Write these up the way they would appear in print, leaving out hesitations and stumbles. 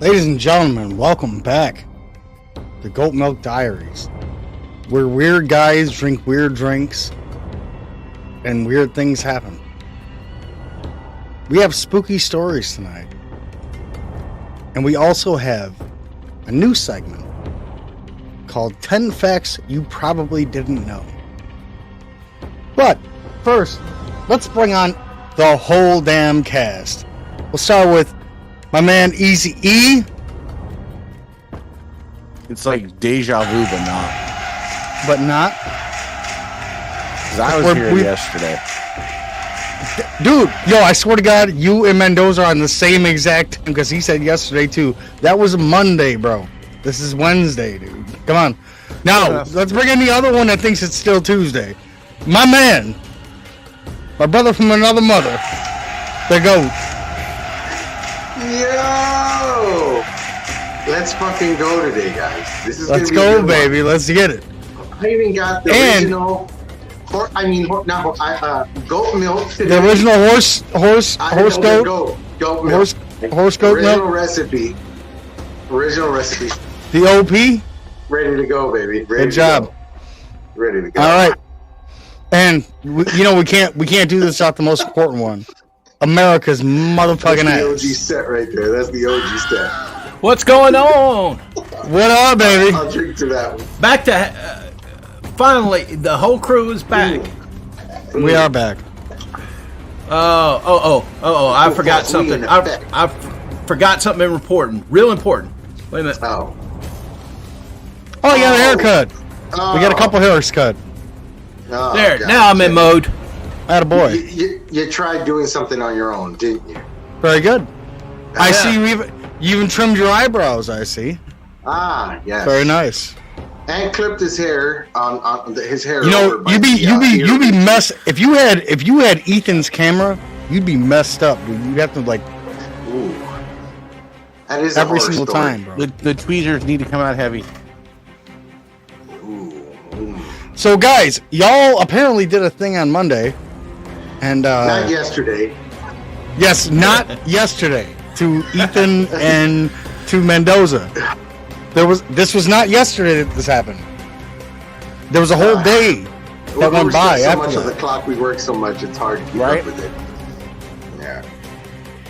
Ladies and gentlemen, welcome back to GoatMilk Diaries, where weird guys drink weird drinks and weird things happen. We have spooky stories tonight, and we also have a new segment called 10 Facts You Probably Didn't Know. But first, let's bring on the whole damn cast. We'll start with my man Easy E. It's like deja vu, but not. But not? Because I was here yesterday. Dude, yo, I swear to God, you and Mendoza are on the same exact time, because he said yesterday too. That was Monday, bro. This is Wednesday, dude. Come on. Now, let's bring in the other one that thinks it's still Tuesday. My man. My brother from another mother. The GOAT. Yo! Let's fucking go today, guys. This is Let's go, baby. Let's get it. I even got the original. Goat milk today. The original horse goat. Goat milk. Horse goat original milk. recipe. Original recipe. The OP. Ready to go, baby. Good job. Ready to go. All right. And we can't do this without the most important one. America's motherfucking ass. That's the OG set right there. That's the OG set. What's going on? What up, baby? I'll drink to that one. Back to finally, the whole crew is back. We are back. I forgot something. I forgot something important. Real important. Wait a minute. Oh, you got a haircut. We got a couple hairs cut. Oh, there. God. Now I'm in mode. Attaboy. You tried doing something on your own, didn't you? Very good. I see you even trimmed your eyebrows, I see. Ah, yes. Very nice. And clipped his hair on his hair. You know, you'd be messed if you had Ethan's camera, you'd be messed up, dude. You'd have to Ooh. That is every single time, bro. The tweezers need to come out heavy. Ooh. So guys, y'all apparently did a thing on Monday. And not yesterday. Yes, not yesterday. To Ethan and to Mendoza. This was not yesterday that this happened. There was a whole day that went by so after much that. of the clock we work so much it's hard to keep up with it. Yeah.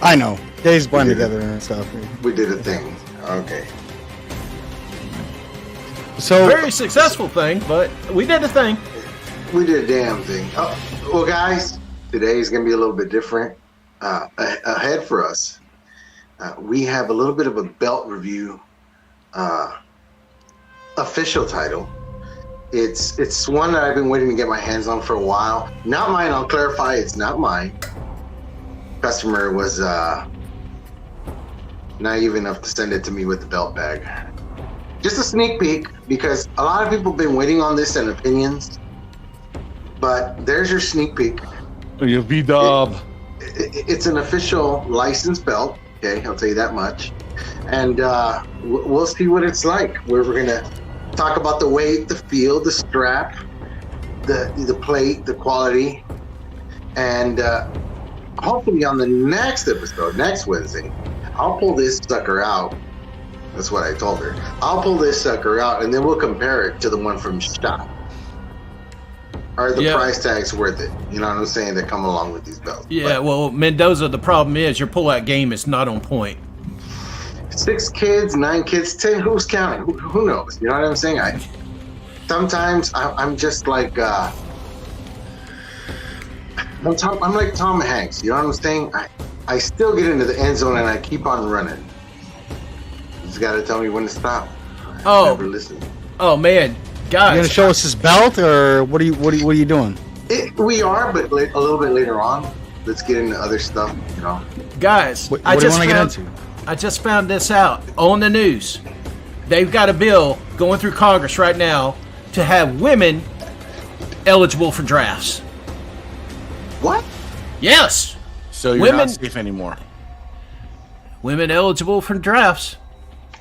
I know. Days blend together and stuff. We did a thing. Okay. So Very successful thing, but we did a thing. We did a damn thing. Well, guys, today is going to be a little bit different ahead for us. We have a little bit of a belt review official title. It's one that I've been waiting to get my hands on for a while. Not mine. I'll clarify. It's not mine. Customer was naive enough to send it to me with the belt bag. Just a sneak peek, because a lot of people have been waiting on this and opinions. But there's your sneak peek. You B-dub. It's an official licensed belt. Okay, I'll tell you that much. And we'll see what it's like. We're going to talk about the weight, the feel, the strap, the plate, the quality. And hopefully on the next episode, next Wednesday, I'll pull this sucker out. That's what I told her. I'll pull this sucker out, and then we'll compare it to the one from Shop. Are the price tags worth it? You know what I'm saying? That come along with these belts. Yeah, well, Mendoza, the problem is your pull-out game is not on point. 6 kids, 9 kids, 10. Who's counting? Who knows? You know what I'm saying? Sometimes I'm just like I'm like Tom Hanks. You know what I'm saying? I still get into the end zone and I keep on running. You just got to tell me when to stop. I never listen. Oh man, guys! You gonna show us this belt, or what are you doing? We are, but a little bit later on. Let's get into other stuff. You know, guys. What do you want to get into? I just found this out on the news. They've got a bill going through Congress right now to have women eligible for drafts. What? Yes. So you're not safe anymore. Women eligible for drafts.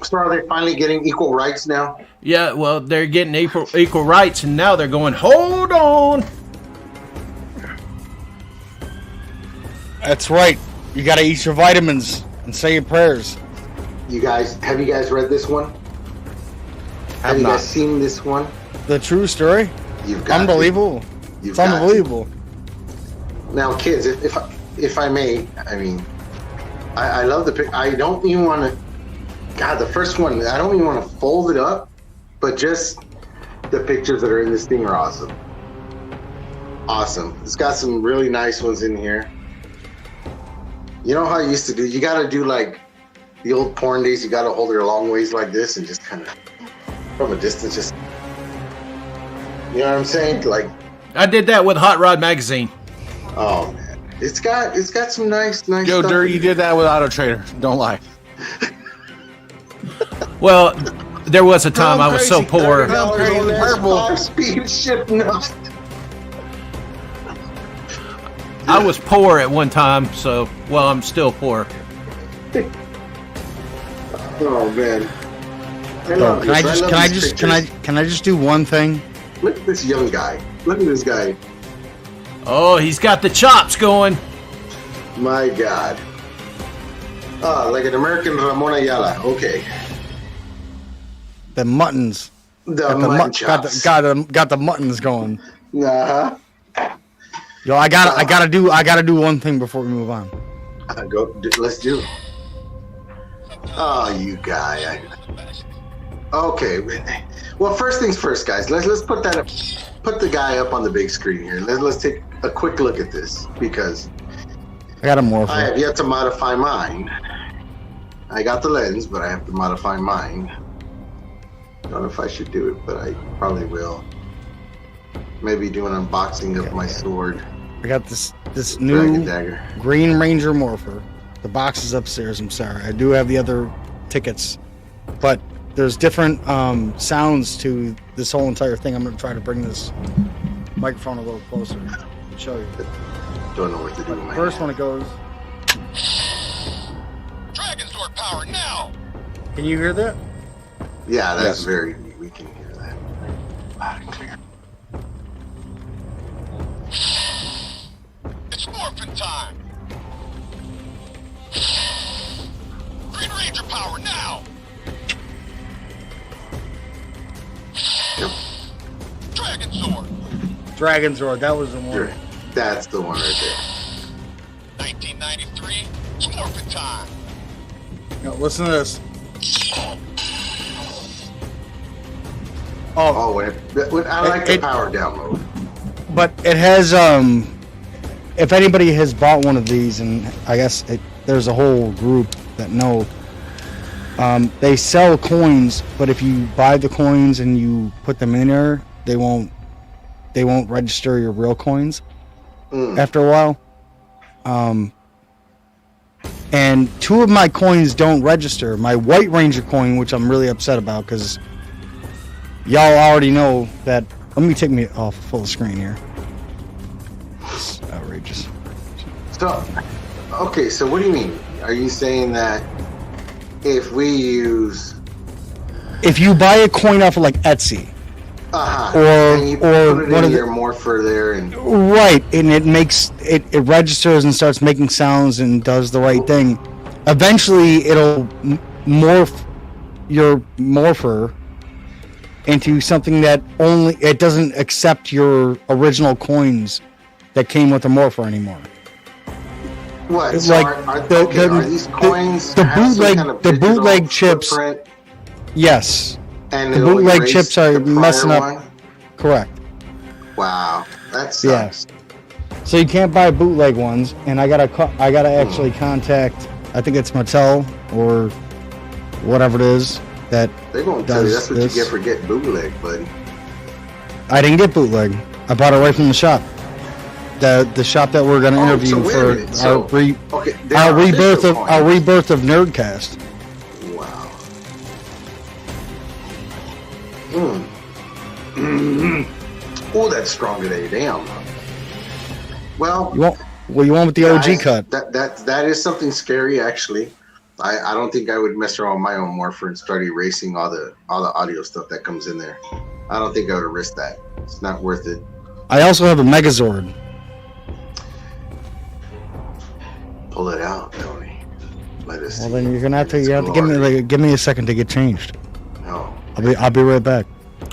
So are they finally getting equal rights now? Yeah, well, they're getting equal rights, and now they're going, hold on. That's right. You got to eat your vitamins and say your prayers. Have you guys read this one? Have you guys seen this one? The true story? You've got unbelievable. It's unbelievable. Now, kids, if I may, I mean, I love the pic. I don't even want to. God, the first one. I don't even want to fold it up, but just the pictures that are in this thing are awesome. Awesome. It's got some really nice ones in here. You know how I used to do? You got to do like the old porn days. You got to hold her a long ways like this and just kind of from a distance, just. You know what I'm saying? Like. I did that with Hot Rod Magazine. Oh man, it's got some nice. Yo, stuff. Dirt, you did that with Auto Trader. Don't lie. Well, there was a time I was so poor. $30 speed ship nut. I was poor at one time, so I'm still poor. Oh man. Can I just do one thing? Look at this young guy. Look at this guy. Oh, he's got the chops going. My God. Like an American Ramon Ayala. Okay. The muttons. Mutton chops. Got the muttons going. Uh-huh. Yo, I gotta do one thing before we move on. Let's do it. Oh, you guy. Okay. Well, first things first, guys. Let's put that up. Put the guy up on the big screen here. Let's take a quick look at this because I got a morpher. I have yet to modify mine. I got the lens, but I have to modify mine. Don't know if I should do it, but I probably will. Maybe do an unboxing of my sword. I got this new dagger. Green Ranger morpher. The box is upstairs. I'm sorry. I do have the other tickets, but there's different sounds to this whole entire thing. I'm going to try to bring this microphone a little closer and show you. Don't know what to do with my first hand. one, it goes. Dragon Sword power now! Can you hear that? Yeah, that's very. We can hear that loud and clear. It's morphin' time! Green Ranger power now! Yep. Dragon Sword! Dragon Sword, that was the one. Sure. That's the one right there. 1993, it's morphin' time! Now, listen to this. Oh, wait. I like the power download. But it has, if anybody has bought one of these, and I guess there's a whole group that know, they sell coins, but if you buy the coins and you put them in there, they won't register your real coins after a while. And two of my coins don't register. My White Ranger coin, which I'm really upset about, because y'all already know that. Let me take me off full screen here. It's outrageous. So, okay, so what do you mean? Are you saying that if you buy a coin off of like Etsy, and you put it in your morpher there, and right, and it makes it registers and starts making sounds and does the right thing, eventually it'll morph your morpher into something that it doesn't accept your original coins that came with the morpher anymore. What? It's So like are the these coins the have some bootleg kind of the digital bootleg chips. footprint, Yes, and the it'll bootleg erase chips are the prior messing up. one? Correct. Wow, that sucks. Yes. So you can't buy bootleg ones, and I gotta actually contact. I think it's Mattel or whatever it is that They're gonna tell you that's what you get for getting bootleg, buddy. I didn't get bootleg. I bought it right from the shop. The shop that we're gonna interview for our rebirth of Nerdcast. Wow. Oh, that's strong today. Damn. Well, you want with the OG cut. That is something scary, actually. I don't think I would mess around with my own morpher and start erasing all the audio stuff that comes in there. I don't think I would risk that. It's not worth it. I also have a Megazord. Pull it out, Tony. Let us. Well, then you're gonna have to give me a second to get changed. No. I'll be right back.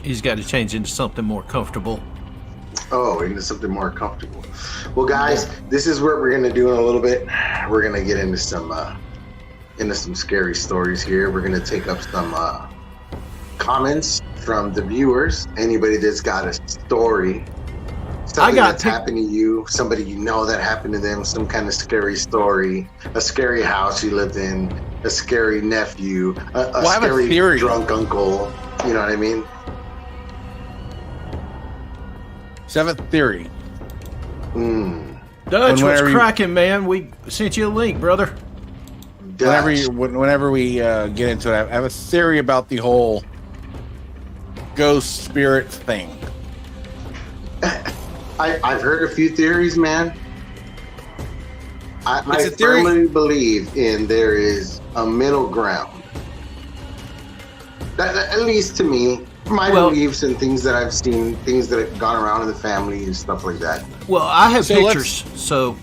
He's got to change into something more comfortable. Oh, into something more comfortable. Well, guys, this is what we're gonna do in a little bit. We're gonna get into some scary stories here. We're gonna take up some comments from the viewers. Anybody that's got a story, something that's happened to you, somebody you know that happened to them, some kind of scary story, a scary house you lived in, a scary nephew, a scary drunk uncle. You know what I mean? Seventh theory. Dutch, what's cracking, man? We sent you a link, brother. Whenever we get into it, I have a theory about the whole ghost spirit thing. I've heard a few theories, man. I firmly believe there is a middle ground. That, at least to me, my beliefs and things that I've seen, things that have gone around in the family and stuff like that. Well, I have pictures, so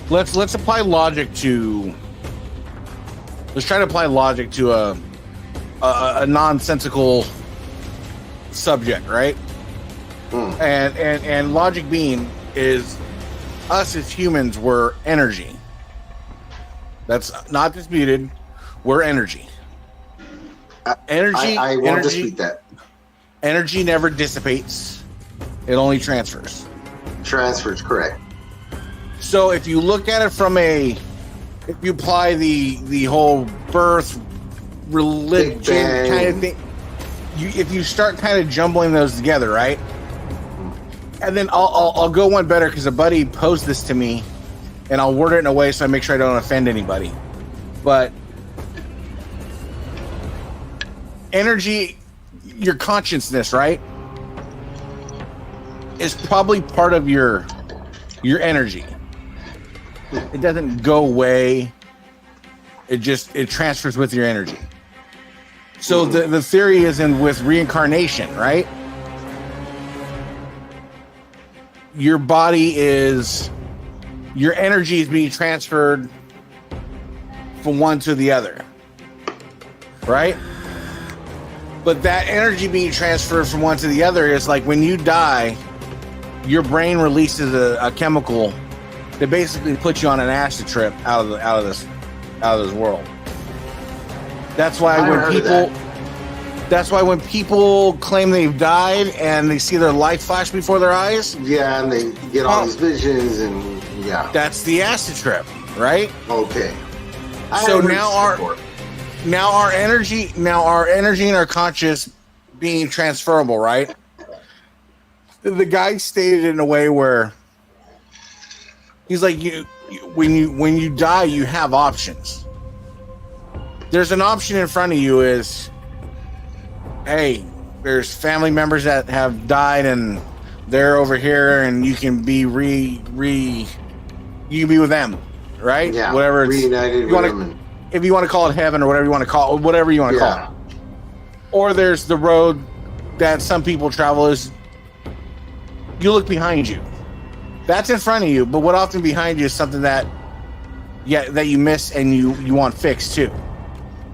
let's apply logic to. Let's try to apply logic to a nonsensical subject, right? And logic being is us as humans, we're energy. That's not disputed. We're energy. I won't dispute that. Energy never dissipates. It only transfers. Transfers, correct. So if you look at it from if you apply the whole birth, religion kind of thing, if you start kind of jumbling those together, right? And then I'll go one better because a buddy posed this to me, and I'll word it in a way so I make sure I don't offend anybody. But energy, your consciousness, right, is probably part of your energy. It doesn't go away. It transfers with your energy. So the theory is with reincarnation, right? Your body your energy is being transferred from one to the other, right? But that energy being transferred from one to the other is like when you die, your brain releases a chemical that basically puts you on an acid trip out of this world. That's why when people claim they've died and they see their life flash before their eyes, and they get all these visions and that's the acid trip, right? Okay. So now our energy and our conscious being transferable, right? The guy stated it in a way where he's like, when you die, you have options. There's an option in front of you is, hey, there's family members that have died and they're over here, and you can be you can be with them, right? Yeah. Whatever. Reunited with them. If you want to call it heaven or whatever you want to call it, whatever you want to call it. Or there's the road that some people travel is you look behind you. That's in front of you, but what often behind you is something that you miss and you want fixed too.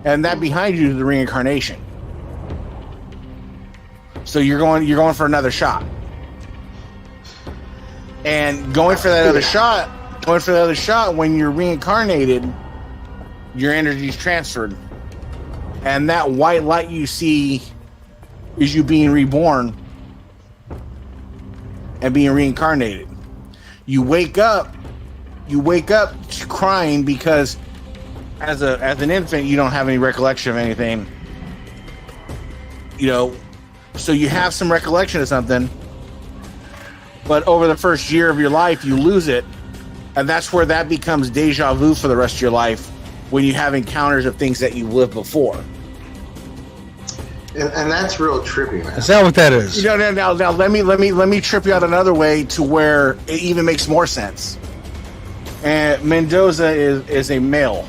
And that behind you is the reincarnation. So you're going for another shot. And going for that other shot, when you're reincarnated, your energy is transferred. And that white light you see is you being reborn and being reincarnated. You wake up crying because as an infant you don't have any recollection of anything. So you have some recollection of something, but over the first year of your life you lose it, and that's where that becomes deja vu for the rest of your life when you have encounters of things that you lived before. And that's real trippy, man. Is that what that is? Now let me trip you out another way to where it even makes more sense. And Mendoza is a male,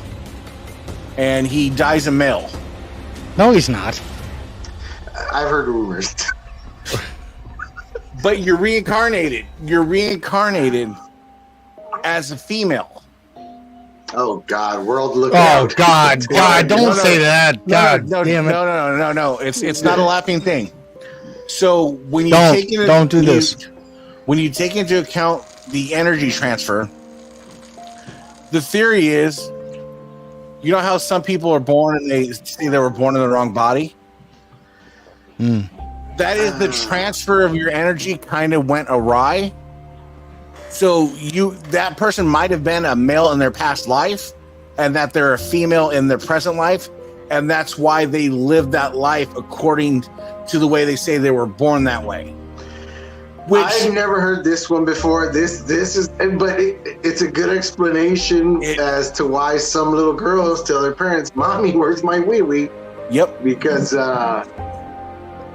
and he dies a male. No, he's not. I've heard rumors. But you're reincarnated. You're reincarnated as a female. Oh God, world, look out! Oh God, don't say that. God, no, damn it! No. It's not a laughing thing. So when you don't do this. When you take into account the energy transfer, the theory is, you know how some people are born and they say they were born in the wrong body? That is the transfer of your energy kind of went awry. So that person might have been a male in their past life, and that they're a female in their present life, and that's why they live that life according to the way they say they were born that way. I've never heard this one before. This is, but it's a good explanation as to why some little girls tell their parents, "Mommy, where's my wee wee?" Yep. Because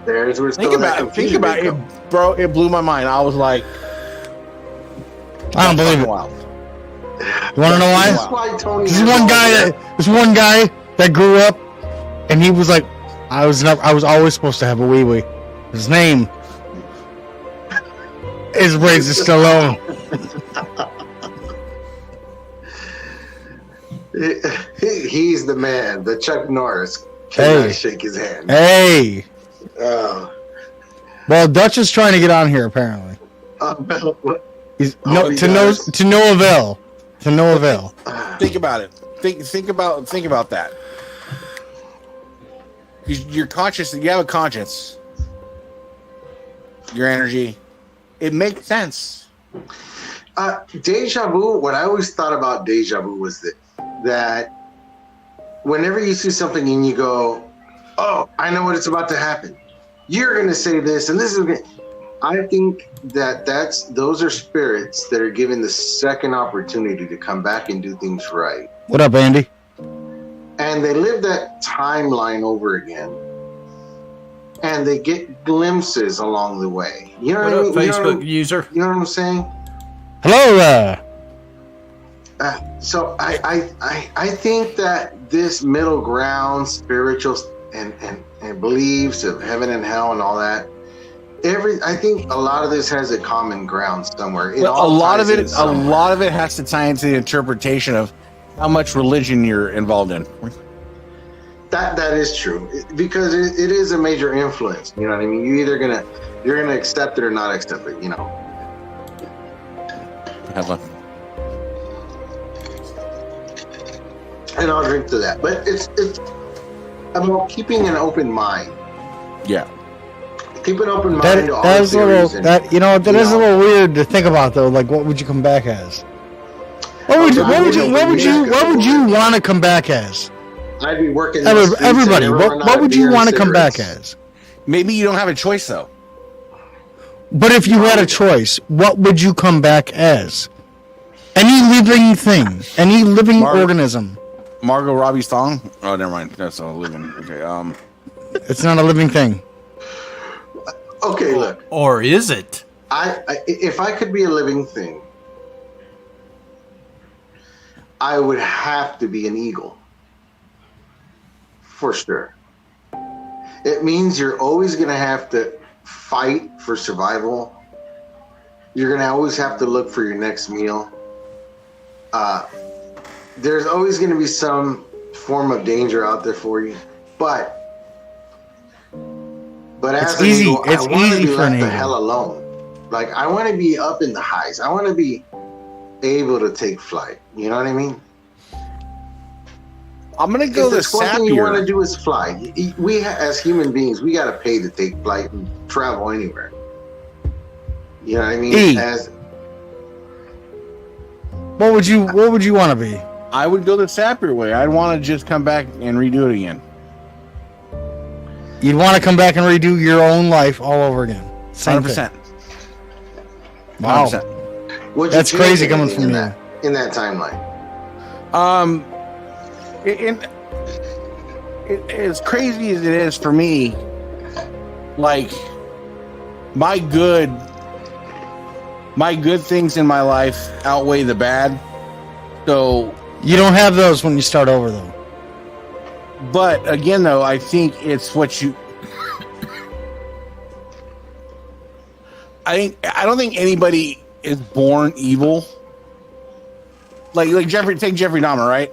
there's where think about it, bro. It blew my mind. I was like, I don't believe it. Wild. You want to know why? That's why Tony. There's one guy that grew up, and he was like, I was always supposed to have a wee wee. His name is Razor Stallone. He's the man. The Chuck Norris cannot shake his hand. Hey. Well, Dutch is trying to get on here apparently. He's to no avail. To no avail. Think about it. Think about that. You're conscious. You have a conscience. Your energy. It makes sense. Deja vu. What I always thought about deja vu was that whenever you see something and you go, "Oh, I know what it's about to happen. You're going to say this, and this is." I think those are spirits that are given the second opportunity to come back and do things right. What up, Andy? And they live that timeline over again, and they get glimpses along the way. You know what I mean? Facebook user. You know what I'm saying? Hello there. So I think that this middle ground, spiritual and beliefs of heaven and hell and all that. I think a lot of this has a common ground somewhere. A lot of it has to tie into the interpretation of how much religion you're involved in. That is true, because it is a major influence. You know what I mean? You're gonna accept it or not accept it. You know. Have fun. And I'll drink to that, but it's about keeping an open mind. Yeah. Keep an open mind to all that is a theories. That is a little weird to think about though. Like, what would you come back as? What would you want to come back as? I'd be working. Everybody, what would you want to come back as? Maybe you don't have a choice though. But if you had a choice, what would you come back as? Any living thing, any living organism. Margot Robbie's thong? Oh, never mind. That's all living. Okay. It's not a living thing. Okay, look. Or is it? If I could be a living thing, I would have to be an eagle. For sure. It means you're always going to have to fight for survival. You're going to always have to look for your next meal. There's always going to be some form of danger out there for you. But as an eagle, I want to be left the hell alone. Like, I want to be up in the highs. I want to be able to take flight. You know what I mean? I'm gonna go the one thing you want to do is fly. We, as human beings, we got to pay to take flight and travel anywhere. You know what I mean? What would you want to be? I would go the Sapper way. I'd want to just come back and redo it again. You'd want to come back and redo your own life all over again. Same 100%. thing. Wow. 100%. That's crazy coming from you. In that timeline. As crazy as it is for me, like my good things in my life outweigh the bad. So you don't have those when you start over, though. But again, though, I think it's what you. I don't think anybody is born evil. Like take Jeffrey Dahmer, right?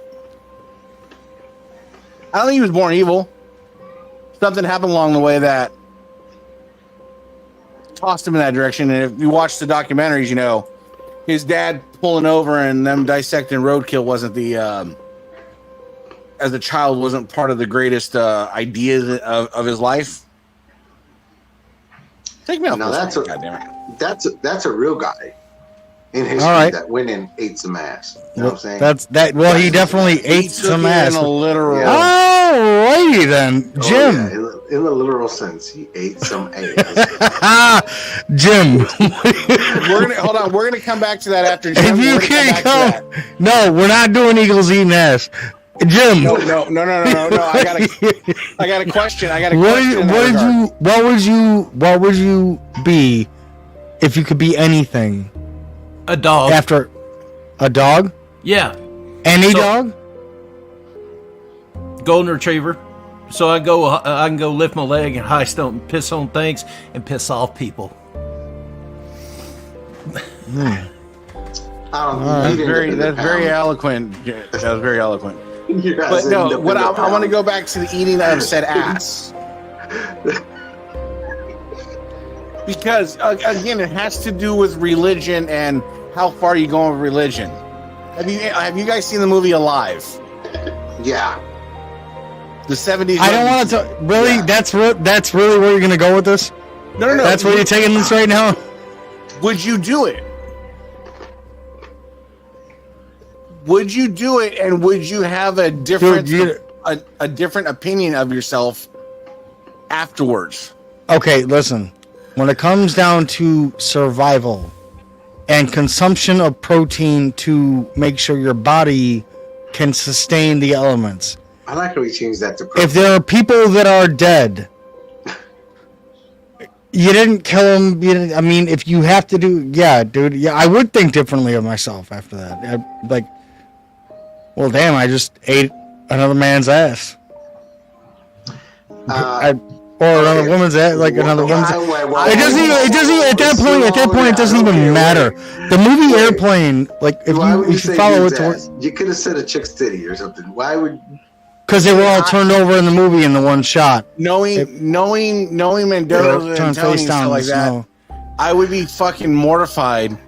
I don't think he was born evil. Something happened along the way that tossed him in that direction. And if you watch the documentaries, you know, his dad pulling over and them dissecting roadkill wasn't the, as a child, wasn't part of the greatest ideas of his life. Take me off. Now that's a real guy in history that went and ate some ass. You know what I'm saying? Well, he definitely ate some ass. In a literal. Yeah. Oh, righty then, Jim. Oh, yeah. In the literal sense, he ate some ass. Jim. We're gonna come back to that after. Jim. If you can't come, no, we're not doing Eagles eating ass. Jim. No. I got a question. What would you be if you could be anything? A dog. After a dog? Yeah. Any dog? Golden Retriever. So I can go lift my leg and high stump and piss on things and piss off people. That's very eloquent. That was very eloquent. But no, I want to go back to the eating of said ass. Because again, it has to do with religion and how far you go with religion. Have you guys seen the movie Alive? Yeah. The 70s. I don't want to really. Yeah. That's really where you're going to go with this. No. That's where you're taking this right now. Would you do it? Would you do it, and would you have a different a different opinion of yourself afterwards? Okay, listen. When it comes down to survival and consumption of protein to make sure your body can sustain the elements. I like how we changed that to protein. If there are people that are dead, you didn't kill them. I mean, if you have to do, dude, I would think differently of myself after that. Well, damn, I just ate another man's ass. Or another woman's ass, another woman's ass. It doesn't even, at that point, it doesn't even matter. The movie Airplane, if you follow it you could have said a chick's titty or something. Why would? Because they were all turned over in the movie in the one shot. Knowing Mendoza and Tony stuff like that, I would be fucking mortified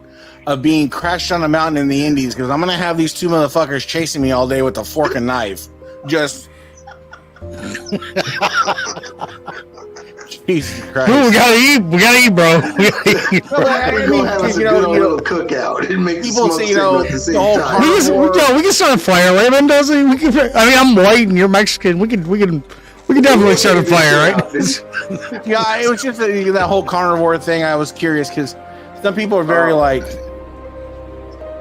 of being crashed on a mountain in the Indies because I'm gonna have these two motherfuckers chasing me all day with a fork and knife. Just Jesus Christ. Ooh, we gotta eat, bro. We gotta eat, bro. We're gonna have us a good old cookout and make people smoke say, signal at the same time. We can start a fire, right, Mendoza? I'm white and you're Mexican. We can definitely start a fire, right? Yeah, it was just that whole carnivore thing. I was curious because some people are very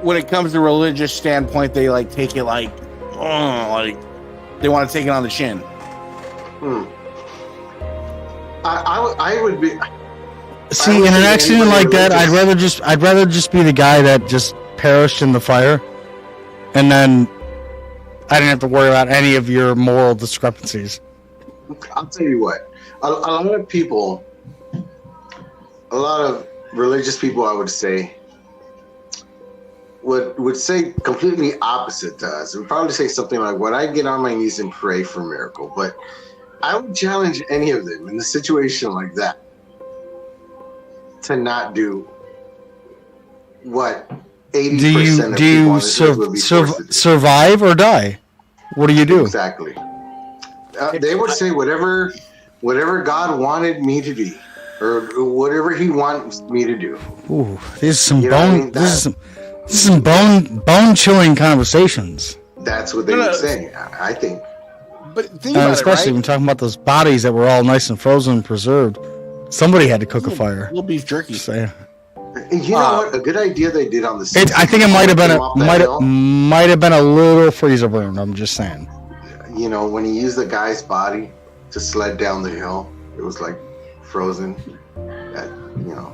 when it comes to religious standpoint, they take it they want to take it on the chin. I would be. See, in an accident like that, I'd rather just be the guy that just perished in the fire, and then I didn't have to worry about any of your moral discrepancies. I'll tell you what. A lot of people, a lot of religious people, I would say, would say completely opposite to us. Would probably say something like, "When I get on my knees and pray for a miracle," but I would challenge any of them in a situation like that to not do what 80% of people on this earth would be forced to do. Survive or die? What do you do? Exactly. They would say whatever God wanted me to do, or whatever He wants me to do. Ooh, this is some bone. This is some bone chilling conversations. That's what they would say, I think. But think about especially it, right? when talking about those bodies that were all nice and frozen and preserved. Somebody had to cook a fire. Little beef jerky. So, You know what? A good idea they did on the. I think it might have been a little freezer burn. I'm just saying. You know, when he used the guy's body to sled down the hill, it was like frozen. You know.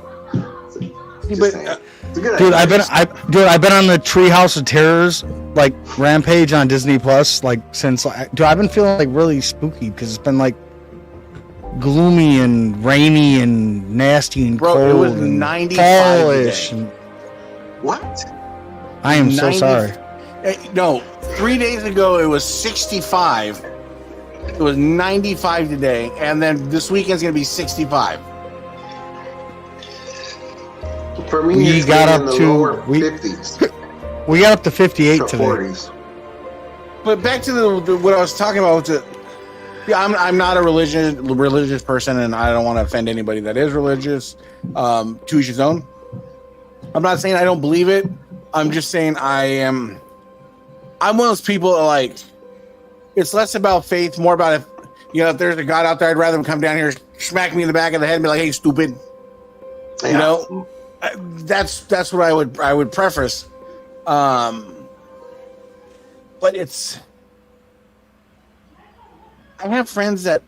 Just saying. It's a good Dude, idea. I've been on the Treehouse of Terrors like rampage on Disney Plus like since. Dude, I've been feeling like really spooky because it's been like gloomy and rainy and nasty and Bro, cold it was and 95 fallish. today. What? I am so 90 sorry. No, 3 days ago it was 65. It was 95 today, and then this weekend's gonna be 65. For me, We it's got been up in the to- lower we- 50s We got up to 58 to today. 40s. But back to what I was talking about. I'm not a religious person, and I don't want to offend anybody that is religious. To each his own. I'm not saying I don't believe it. I'm just saying I'm one of those people that, like, it's less about faith, more about if there's a God out there, I'd rather him come down here, smack me in the back of the head, and be like, "Hey, stupid." Yeah. You know, that's what I would preface. But I have friends that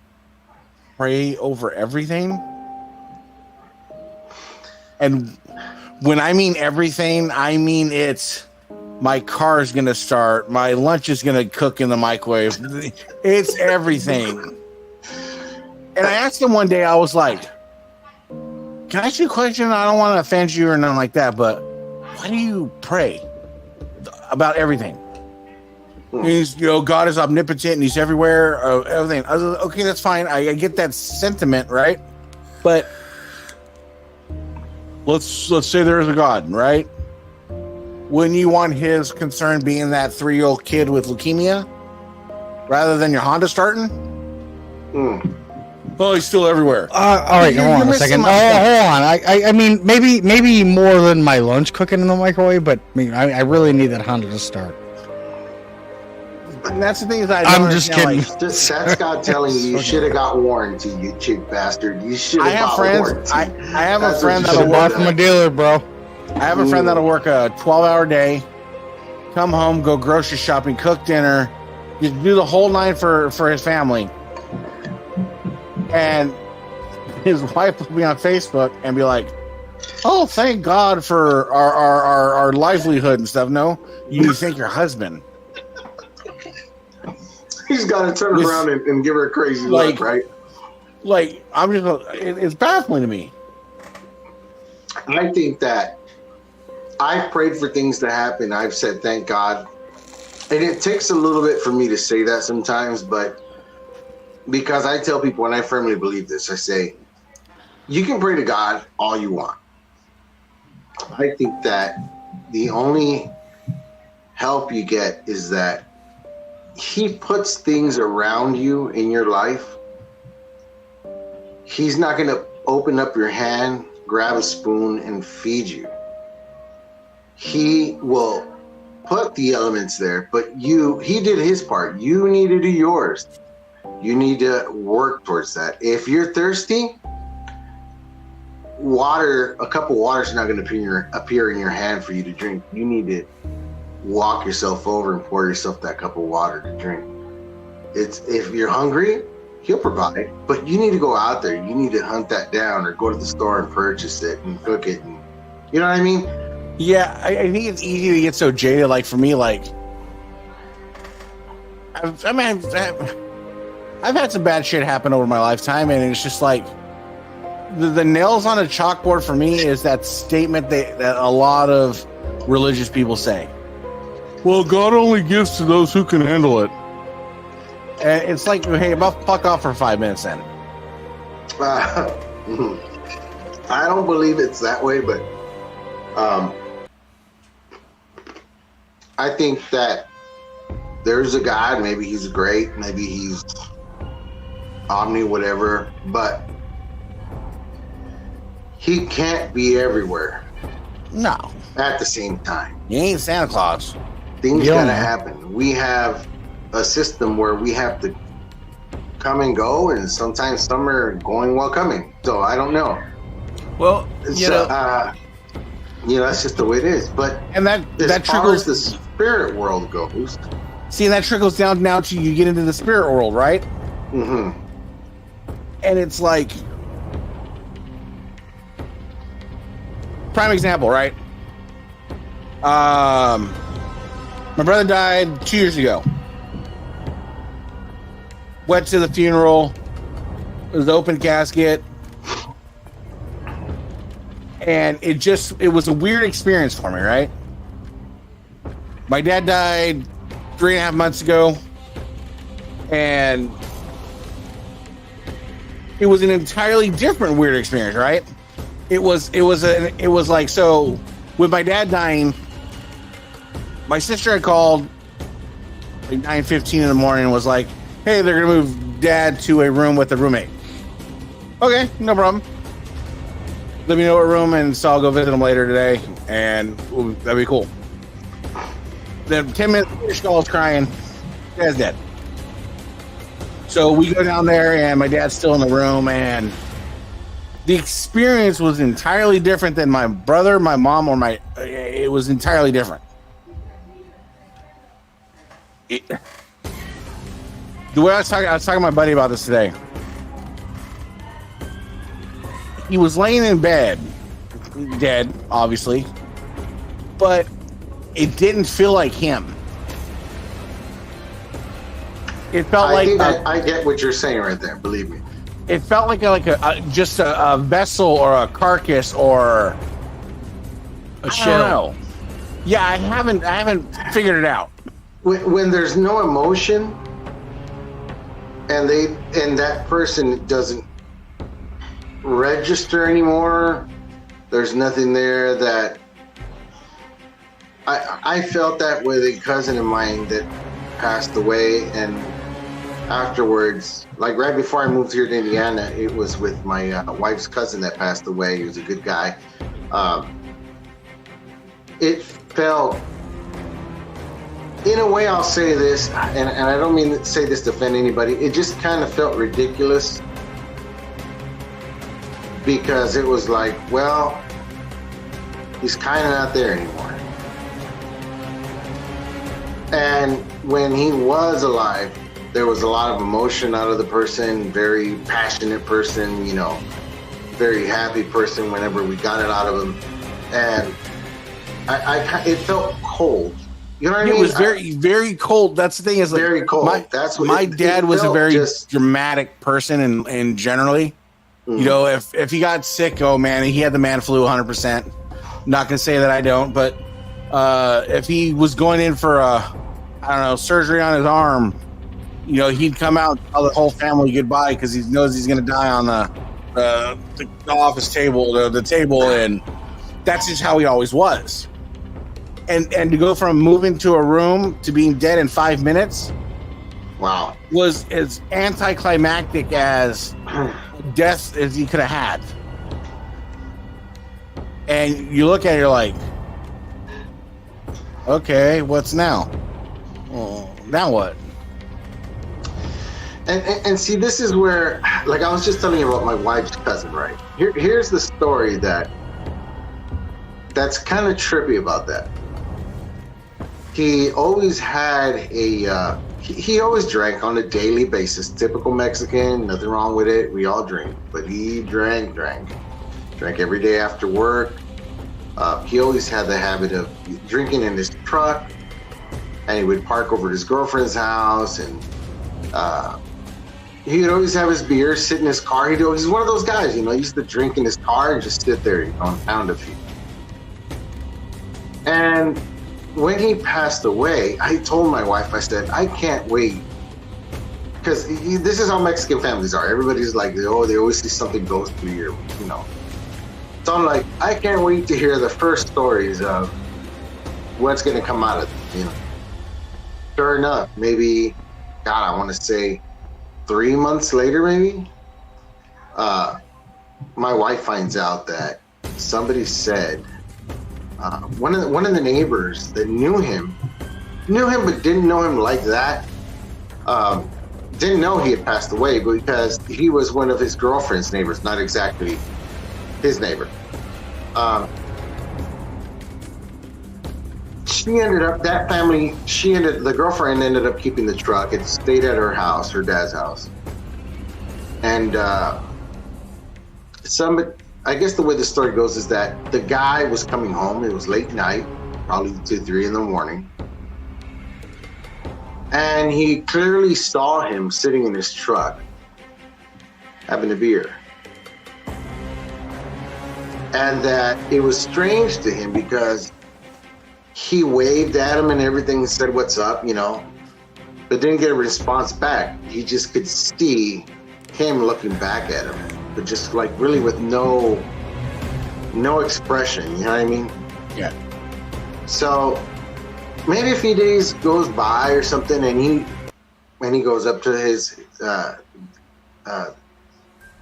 pray over everything, and when I mean everything, I mean it's my car is gonna start, my lunch is gonna cook in the microwave. It's everything. And I asked him one day, I was like, "Can I ask you a question? I don't want to offend you or nothing like that, but why do you pray about everything?" He's, God is omnipotent and he's everywhere, everything. I was like, okay, that's fine. I get that sentiment, right? But let's say there is a God, right? Wouldn't you want his concern being that 3-year-old kid with leukemia rather than your Honda starting? Oh, he's still everywhere. All right, hold on a second. Hold on. I mean, maybe more than my lunch cooking in the microwave, but I really need that Honda to start. And that's the thing is I I'm just kidding. Like, That's God telling you should have got warranty, you cheap bastard. You should I have have got friends. warranty. I have a That's friend what that'll you should've work. Bought from a dealer, bro. I have a friend that'll work a 12-hour day, come home, go grocery shopping, cook dinner, just do the whole nine for his family. And his wife will be on Facebook and be like, "Oh, thank God for our livelihood and stuff." No, you thank your husband. He's got to turn around and give her a crazy look, right? Like, I'm just, it's baffling to me. I think that I've prayed for things to happen. I've said, thank God. And it takes a little bit for me to say that sometimes, but because I tell people, and I firmly believe this, I say, you can pray to God all you want. I think that the only help you get is that he puts things around you in your life. He's not going to open up your hand, grab a spoon, and feed you. He will put the elements there, but he did his part. You need to do yours. You need to work towards that. If you're thirsty, a cup of water is not going to appear in your hand for you to drink. You need to walk yourself over and pour yourself that cup of water to drink. If you're hungry, he'll provide, but you need to go out there. You need to hunt that down or go to the store and purchase it and cook it. And, you know what I mean? Yeah, I think it's easy to get so jaded. Like, for me, like, I've had some bad shit happen over my lifetime, and it's just like the nails on a chalkboard for me is that statement that a lot of religious people say. Well, God only gives to those who can handle it. And it's like, hey, fuck off for 5 minutes then. I don't believe it's that way, but I think that there's a God. Maybe he's great. Maybe he's omni, whatever, but he can't be everywhere. No, at the same time. you ain't Santa Claus. Things Yeah, gotta man. happen. We have a system where we have to come and go, and sometimes some are going while coming. So I don't know. Well, It's, you know, that's just the way it is. But And that as far as trickles. the spirit world goes, See, that trickles down now to you get into the spirit world, right? hmm And it's like, prime example, right? My brother died 2 years ago. Went to the funeral. It was an open casket. And it was a weird experience for me, right? My dad died 3.5 months ago. And it was an entirely different weird experience, right? It was like, so with my dad dying, my sister had called like 9:15 in the morning and was like, hey, they're gonna move dad to a room with a roommate. Okay, no problem. Let me know what room, and so I'll go visit him later today, and that'd be cool. Then 10 minutes later, she calls crying, dad's dead. So we go down there, and my dad's still in the room, and the experience was entirely different than my brother, my mom, or it was entirely different. The way I was talking to my buddy about this today. He was laying in bed, dead, obviously, but it didn't feel like him. It felt I get what you're saying right there. Believe me. It felt like just a vessel or a carcass or a shell. I don't know. Yeah, I haven't figured it out. When there's no emotion, and that person doesn't register anymore, there's nothing there that I felt that with a cousin of mine that passed away, and afterwards, like right before I moved here to Indiana, it was with my wife's cousin that passed away. He was a good guy. It felt, in a way, I'll say this, and I don't mean to say this to offend anybody, it just kind of felt ridiculous, because it was like, well, he's kind of not there anymore. And when he was alive, there was a lot of emotion out of the person, very passionate person, very happy person whenever we got it out of him. And it felt cold. You know what I mean? It was very, very cold. That's the thing, is like, very cold. My dad was a very dramatic person, and generally, if he got sick, oh man, he had the man flu 100%. Not gonna say that I don't, but if he was going in for surgery on his arm, he'd come out and tell the whole family goodbye because he knows he's gonna die on the office table, the table, and that's just how he always was. And to go from moving to a room to being dead in 5 minutes, wow, was as anticlimactic as death as he could have had. And you look at it, you're like, okay, what's now? Well, now what? And see, this is where, like I was just telling you about my wife's cousin, right? Here's the story that's kind of trippy about that. He always had he always drank on a daily basis. Typical Mexican, nothing wrong with it. We all drink, but he drank every day after work. He always had the habit of drinking in his truck, and he would park over at his girlfriend's house, and he would always have his beer, sit in his car. He's one of those guys, he used to drink in his car and just sit there, and pound a few. And when he passed away, I told my wife, I said, I can't wait. Because this is how Mexican families are. Everybody's like, oh, they always see something ghostly, or, So I'm like, I can't wait to hear the first stories of what's going to come out of it, Sure enough, maybe, God, I want to say 3 months later, maybe, my wife finds out that somebody said one of the neighbors that knew him but didn't know him like that. Didn't know he had passed away because he was one of his girlfriend's neighbors, not exactly his neighbor. The girlfriend ended up keeping the truck. It stayed at her house, her dad's house. And I guess the way the story goes is that the guy was coming home. It was late night, probably 2-3 in the morning. And he clearly saw him sitting in his truck having a beer. And that it was strange to him because he waved at him and everything, said, "What's up?" But didn't get a response back. He just could see him looking back at him, but just like really with no expression, you know what I mean? Yeah. So maybe a few days goes by or something, and he goes up to his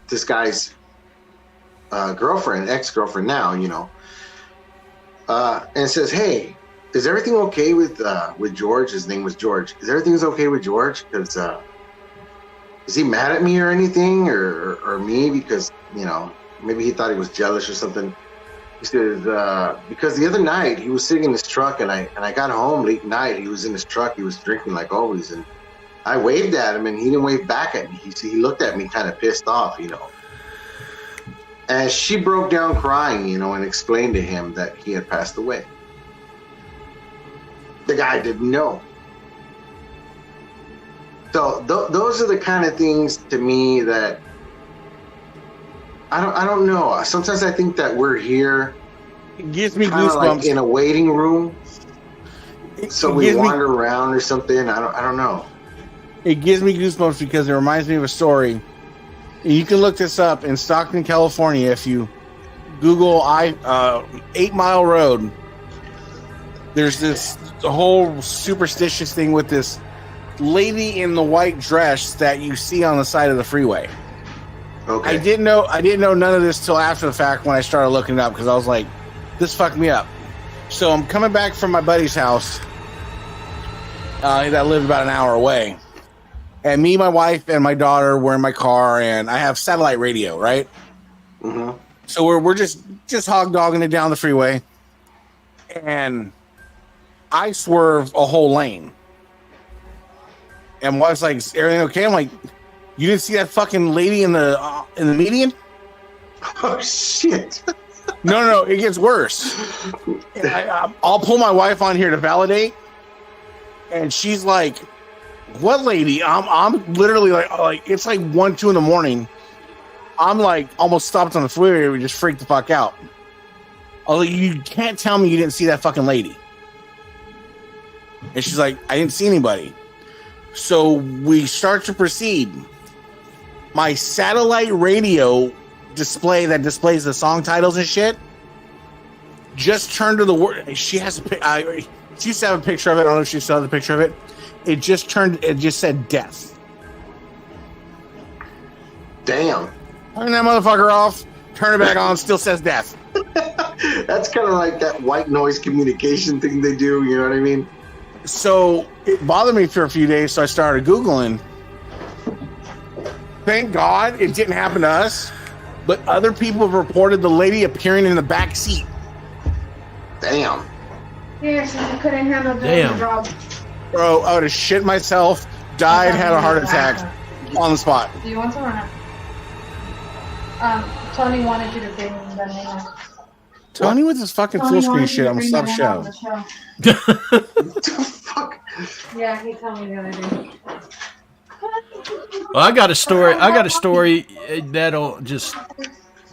this guy's ex-girlfriend now, and says, "Hey, is everything okay with George?" His name was George. "Is everything's okay with George? Because is he mad at me or anything, or me? Because maybe he thought he was jealous or something." He says, "Because the other night he was sitting in his truck, and I got home late night. He was in his truck. He was drinking like always, and I waved at him, and he didn't wave back at me. He looked at me kind of pissed off, And she broke down crying, and explained to him that he had passed away. The guy didn't know. So those are the kind of things to me that I don't know. Sometimes I think that we're here. It gives me goosebumps. Like in a waiting room. So we wander around or something. I don't know. It gives me goosebumps because it reminds me of a story. You can look this up in Stockton, California. If you Google 8 Mile Road, there's this whole superstitious thing with this lady in the white dress that you see on the side of the freeway. Okay. I didn't know none of this till after the fact when I started looking it up because I was like, this fucked me up. So I'm coming back from my buddy's house that lived about an hour away. And me, my wife, and my daughter were in my car, and I have satellite radio, right? Mm-hmm. So we're just hog dogging it down the freeway, and I swerve a whole lane. And wife's like, "Is everything okay?" I'm like, "You didn't see that fucking lady in the median?" Oh shit! No, it gets worse. I'll pull my wife on here to validate, and she's like, "What lady?" I'm literally like it's like 1-2 in the morning. I'm like almost stopped on the freeway. We just freaked the fuck out. I was like, "You can't tell me you didn't see that fucking lady." And she's like, "I didn't see anybody." So we start to proceed. My satellite radio display that displays the song titles and shit just turned to the word. She used to have a picture of it. I don't know if she saw the picture of it. It just said death. Damn. Turn that motherfucker off. Turn it back on. Still says death. That's kind of like that white noise communication thing they do. You know what I mean? So it bothered me for a few days. So I started Googling. Thank God it didn't happen to us. But other people have reported the lady appearing in the back seat. Damn. Yeah, since you couldn't handle the job. Bro, I would have shit myself, died, had a heart attack on the spot. Do you want some or not? Tony wanted you to bring the name. Tony with this fucking full screen shit. I'm gonna stop show. What the fuck? Yeah, he told me the other day. Well, I got a story that'll just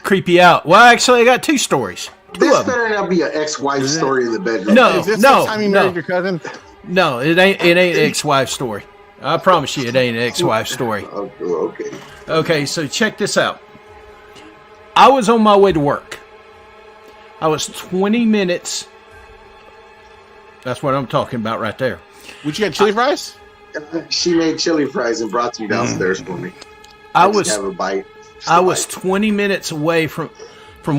creep you out. Well, actually, I got 2 stories. This better not be an ex-wife story in the bedroom. No, Is this the time you married your cousin? No, it ain't an ex-wife story. I promise you, it ain't an ex-wife story. Okay. Okay, so check this out. I was on my way to work. I was 20 minutes. That's what I'm talking about right there. Would you get chili fries? She made chili fries and brought them downstairs for me. I was have a bite. I was 20 minutes away from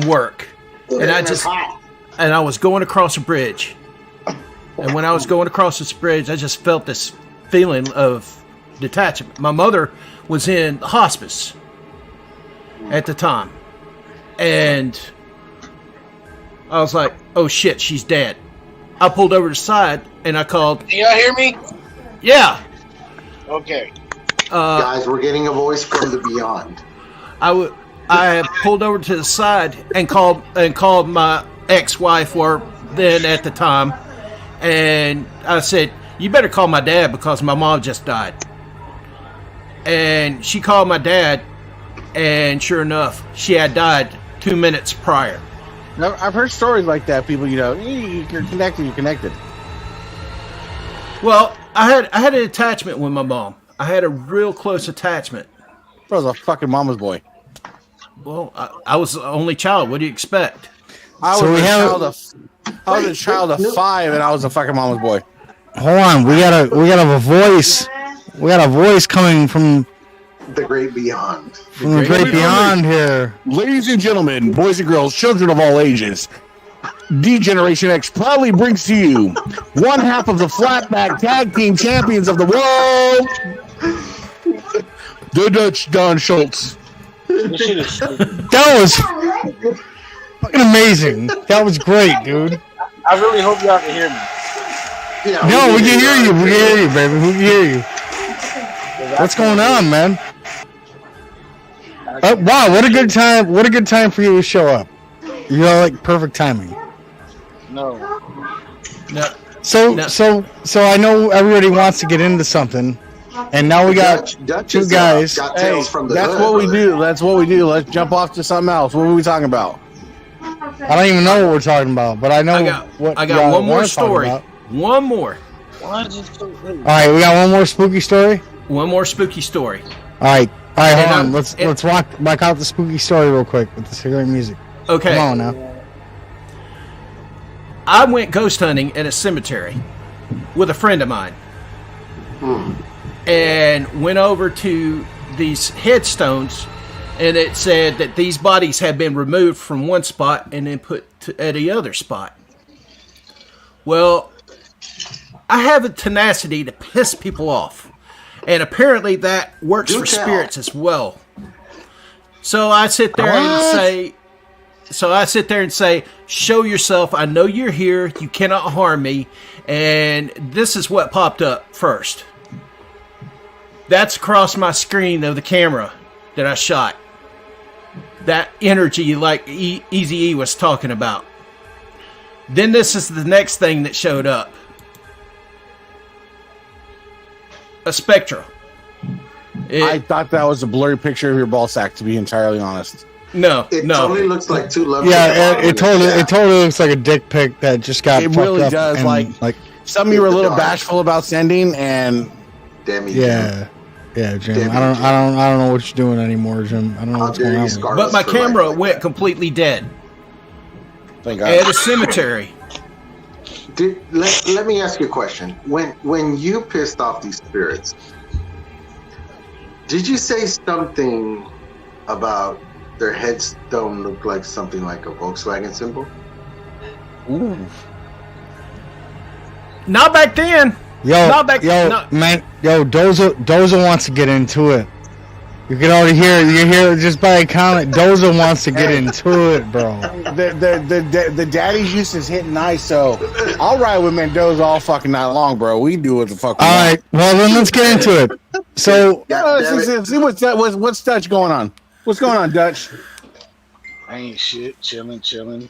work, and I just hot. and I was going across a bridge. And when I was going across this bridge, I just felt this feeling of detachment. My mother was in hospice at the time. And I was like, oh shit, she's dead. I pulled over to the side and I called. Can y'all hear me? Yeah. Okay. Guys, we're getting a voice from the beyond. I pulled over to the side and called my ex-wife, or then at the time, and I said, "You better call my dad because my mom just died." And she called my dad, and sure enough, she had died 2 minutes prior. Now, I've heard stories like that. People, you're connected. You're connected. Well, I had an attachment with my mom. I had a real close attachment. I was a fucking mama's boy. Well, I was the only child. What do you expect? I was a child of 5, and I was a fucking mama's boy. Hold on, we got a voice. We got a voice coming from The great beyond. the great beyond here. Ladies and gentlemen, boys and girls, children of all ages, D-Generation X proudly brings to you one half of the flatback tag team champions of the world, the Dutch Don Schultz. This shit is stupid. That was fucking amazing. That was great, dude. I really hope y'all can hear me. Yeah, No, we can hear you. We can hear you, baby. We can hear you. What's going on, man? Wow, what a good time! What a good time for you to show up. You know, like perfect timing. No. No. So I know everybody wants to get into something, and now we got Dutch two is, guys. got Hey, tales from the that's hood, what we brother. do. That's what we do. Let's jump off to something else. What were we talking about? I don't even know what we're talking about, but I know what. I y'all got one more wanna talk story. about. One more. Why is it so late? All right, we got one more spooky story. One more spooky story. All right, And hold I'm- on. Let's walk out the spooky story real quick with the cigarette music. Okay. Come on now. I went ghost hunting at a cemetery with a friend of mine. And went over to these headstones, and it said that these bodies had been removed from one spot and then put at the other spot. Well, I have a tenacity to piss people off, and apparently that works Do for tell. spirits as well. So I sit there and say, show yourself. I know you're here. You cannot harm me. And this is what popped up first. That's across my screen of the camera that I shot. That energy like Eazy-E was talking about. Then this is the next thing that showed up. A spectral. I thought that was a blurry picture of your ball sack, to be entirely honest. No. It totally looks like two lovers. Yeah, it totally looks like a dick pic that just got. It fucked really up does. and, Like some of you were a little dark. bashful about sending, and Demi. Yeah, Jim. Damn it, I don't know what you're doing anymore, Jim. I don't know How what's dare going you on. scar But us my for life camera like went that. completely dead thank at God. a cemetery. Let me ask you a question. When you pissed off these spirits, did you say something about their headstone looked like something like a Volkswagen symbol? Ooh. Not back then. Yo, Not back- yo, no. man, yo, Doza wants to get into it. You can already hear it. You can hear it just by a comment. Doza wants to get into it, bro. The daddy's used is hitting nice, so I'll ride with Mendoza all fucking night long, bro. We do what the fuck we All want. right, well then let's get into it. So, See what's Dutch going on. What's going on, Dutch? Ain't shit. Chilling. Chilling.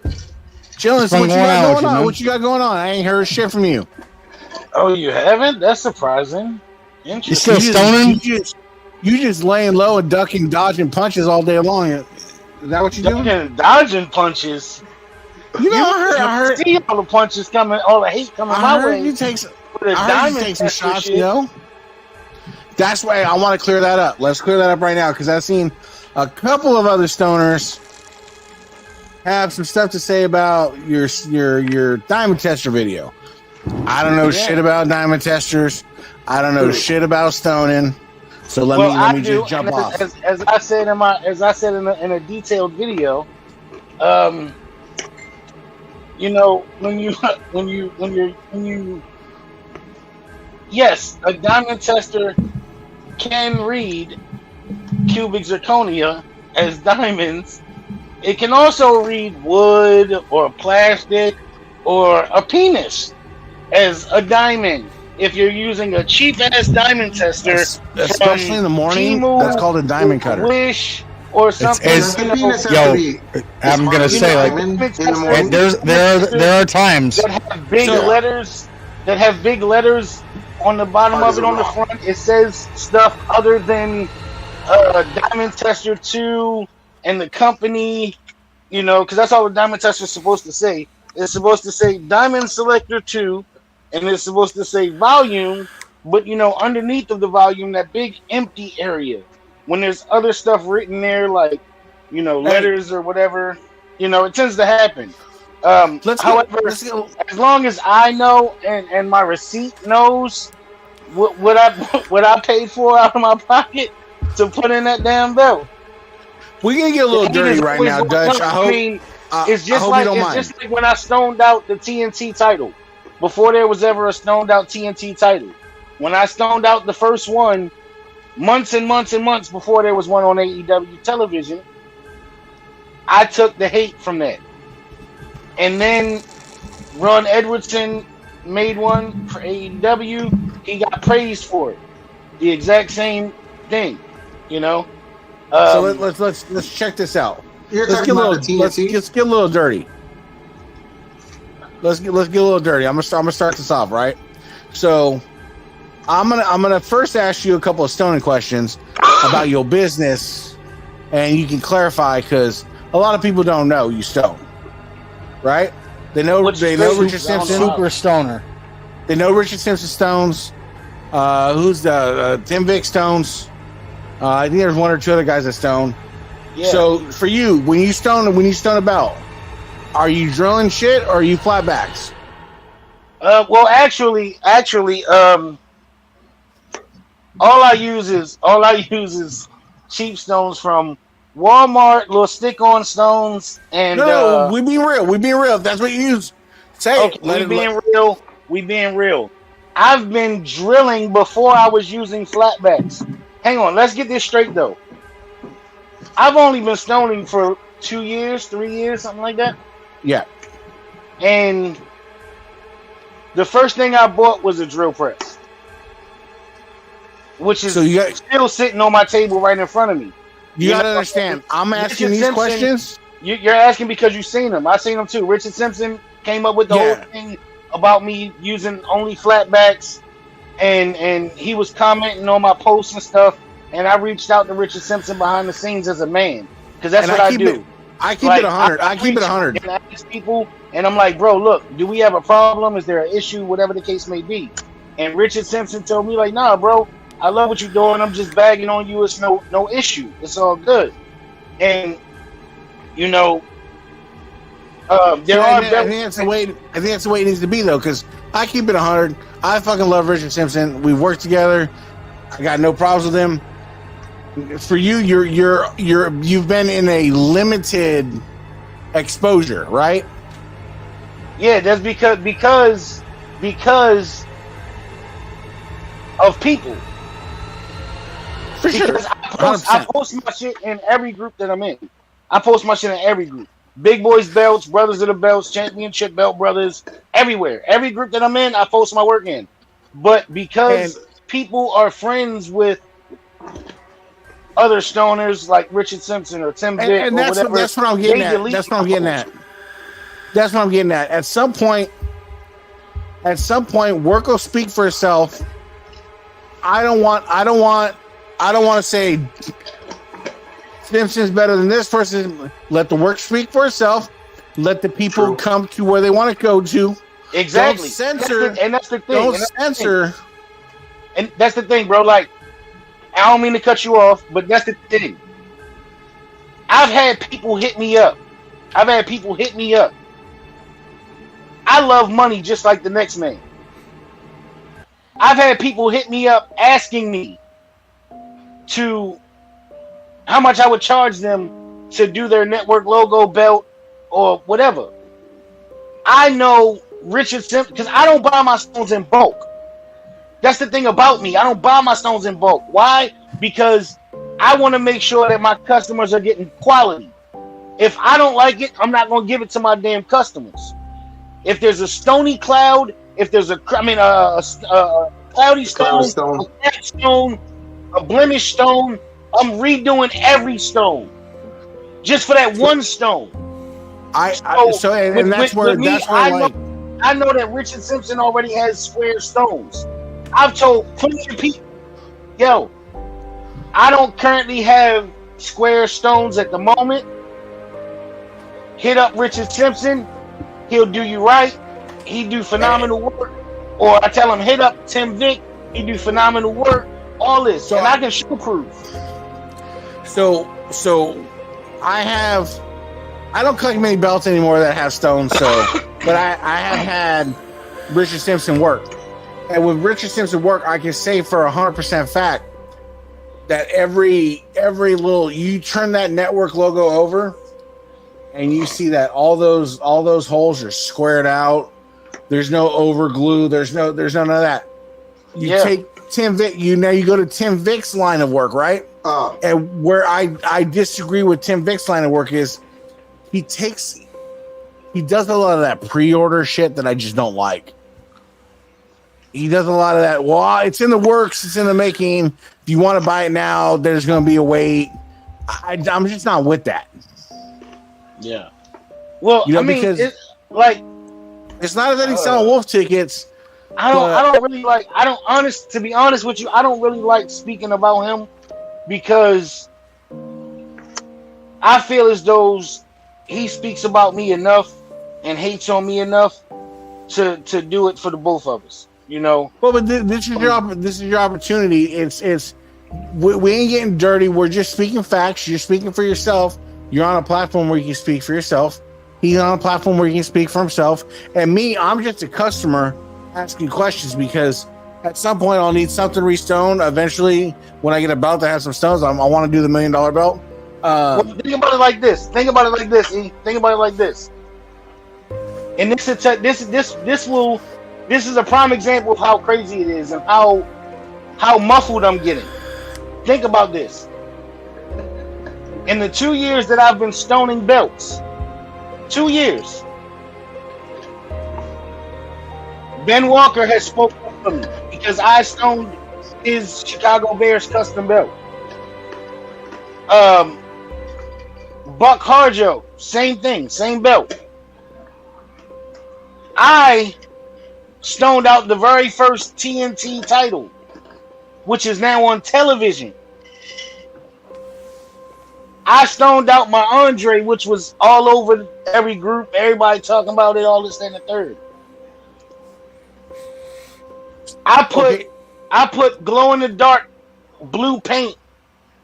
What's So what you going on got with going you, on? man? What you got going on? I ain't heard shit from you. Oh, you haven't? That's surprising. you Interesting. still stoning? You just laying low and ducking, dodging punches all day long. Is that what you doing? Dodging punches. You know, I heard. See all the punches coming, all the hate coming I my heard way. you take some. With a I heard you diamond take some tester shots, shit. yo. That's why I want to clear that up. Let's clear that up right now because I've seen a couple of other stoners have some stuff to say about your diamond tester video. I don't know shit about diamond testers. I don't know shit about stoning. So let me just jump and off. As I said in a detailed video, you know, yes, a diamond tester can read cubic zirconia as diamonds. It can also read wood or plastic or a penis as a diamond. If you're using a cheap ass diamond tester, especially in the morning, Temu, that's called a diamond cutter. Wish or something. it's- Does the penis have yo, to be I'm gonna as say, hard like, as a diamond in the there morning? are times. that have big So- letters on the bottom Hard of as it a on the rock. front. It says stuff other than Diamond Tester 2 and the company, you know, because that's all the Diamond Tester is supposed to say. It's supposed to say Diamond Selector 2, and it's supposed to say volume, but, you know, underneath of the volume, that big empty area, when there's other stuff written there, like, you know, letters or whatever, you know, it tends to happen. However, let's go. as long as I know and my receipt knows what I paid for out of my pocket to put in that damn belt. We're gonna get a little It dirty is right always now, going Dutch. up. I hope. mean, I it's just hope like you don't it's mind. just like when I stoned out the TNT title. Before there was ever a stoned out TNT title. When I stoned out the first one, months and months and months before there was one on AEW television, I took the hate from that. And then Ron Edwardson made one for AEW. He got praised for it. The exact same thing, you know. So let's check this out. You're Let's talking get a about little. the Let's TNT? get a little dirty. Let's get a little dirty. I'm gonna start this off, right? So I'm gonna first ask you a couple of stoning questions about your business, and you can clarify because a lot of people don't know you stone, right? They know Which Richard Simpson. Super stoner. They know Richard Simpson stones. Who's the Tim Vick stones? I think there's one or two other guys that stone. Yeah. So for you, when you stone about, are you drilling shit or are you flatbacks? Well, actually, all I use is cheap stones from Walmart, little stick-on stones, and No, we being real. We being real. If that's what you use, say okay, it. we being real. I've been drilling before I was using flatbacks. Hang on, let's get this straight though. I've only been stoning for 2 years, 3 years, something like that. Yeah. And the first thing I bought was a drill press, which is So you got still sitting on my table right in front of me. you got to understand. I'm asking these Simpson- questions. You're asking because you've seen them. I've seen them too. Richard Simpson came up with the Yeah. whole thing about me using only flatbacks, and he was commenting on my posts and stuff. And I reached out to Richard Simpson behind the scenes as a man, because that's And what I keep do. I keep it 100. I keep it reach 100. And I ask people, and I'm like, bro, look, do we have a problem? Is there an issue? Whatever the case may be. And Richard Simpson told me, like, nah, bro, I love what you're doing. I'm just bagging on you. It's no issue. It's all good. And you know, there I are think that's the way. I think that's the way it needs to be, though, because I keep it 100. I fucking love Richard Simpson. We work together. I got no problems with him. For you, you've been in a limited exposure, right? Yeah, that's because of people. For sure. Because I post my shit in every group that I'm in. I post my shit in every group. Big Boys Belts, Brothers of the Belts, Championship Belt Brothers, everywhere. Every group that I'm in, I post my work in. But because people are friends with other stoners like Richard Simpson or Tim Vick and or whatever, that's what I'm getting they at. delete That's what I'm my getting posts. at. That's what I'm getting at. At some point, work will speak for itself. I don't want to say Simpson's better than this person. Let the work speak for itself. Let the people come to where they want to go to. Exactly. Don't censor. That's the thing. Don't censor. And that's the thing, bro. Like, I don't mean to cut you off, but that's the thing. I've had people hit me up. I love money just like the next man. I've had people hit me up asking me to how much I would charge them to do their network logo belt or whatever. I know Richard Simpson because I don't buy my stones in bulk. That's the thing about me. I don't buy my stones in bulk. Why? Because I want to make sure that my customers are getting quality. If I don't like it, I'm not going to give it to my damn customers. If there's a stony cloud, if there's a cloudy stone, a cracked stone, a blemished stone, I'm redoing every stone just for that one stone. That's where I know that Richard Simpson already has square stones. I've told plenty of people, yo, I don't currently have square stones at the moment. Hit up Richard Simpson. He'll do you right. He do phenomenal work. Or I tell him, hit up Tim Vick. He do phenomenal work. All this. And I can show proof. So I don't collect many belts anymore that have stones, but I have had Richard Simpson work. And with Richard Simpson work, I can say for 100% fact that every little, you turn that network logo over and you see that all those holes are squared out. There's no over glue. There's none of that. You take Tim Vick, you go to Tim Vick's line of work, right? And where I disagree with Tim Vick's line of work is he does a lot of that pre-order shit that I just don't like. He does a lot of that. Well, it's in the works. It's in the making. If you want to buy it now, there's going to be a wait. I'm just not with that. Yeah. Well, because it's not that he's selling wolf tickets. To be honest with you, I don't really like speaking about him because I feel as though he speaks about me enough and hates on me enough to do it for the both of us. You know. Well, but this is your opportunity. We ain't getting dirty. We're just speaking facts. You're speaking for yourself. You're on a platform where you can speak for yourself. He's on a platform where he can speak for himself. And me, I'm just a customer asking questions because at some point I'll need something restoned. Eventually, when I get a belt that has some stones, I want to do the $1 million belt. Well, think about it like this. And this is a prime example of how crazy it is and how muffled I'm getting. Think about this. In the 2 years that I've been stoning belts, 2 years, Ben Walker has spoken for me because I stoned his Chicago Bears custom belt. Buck Harjo, same thing, same belt. I stoned out the very first TNT title, which is now on television. I stoned out my Andre, which was all over every group, everybody talking about it, all this and the third. I put glow in the dark blue paint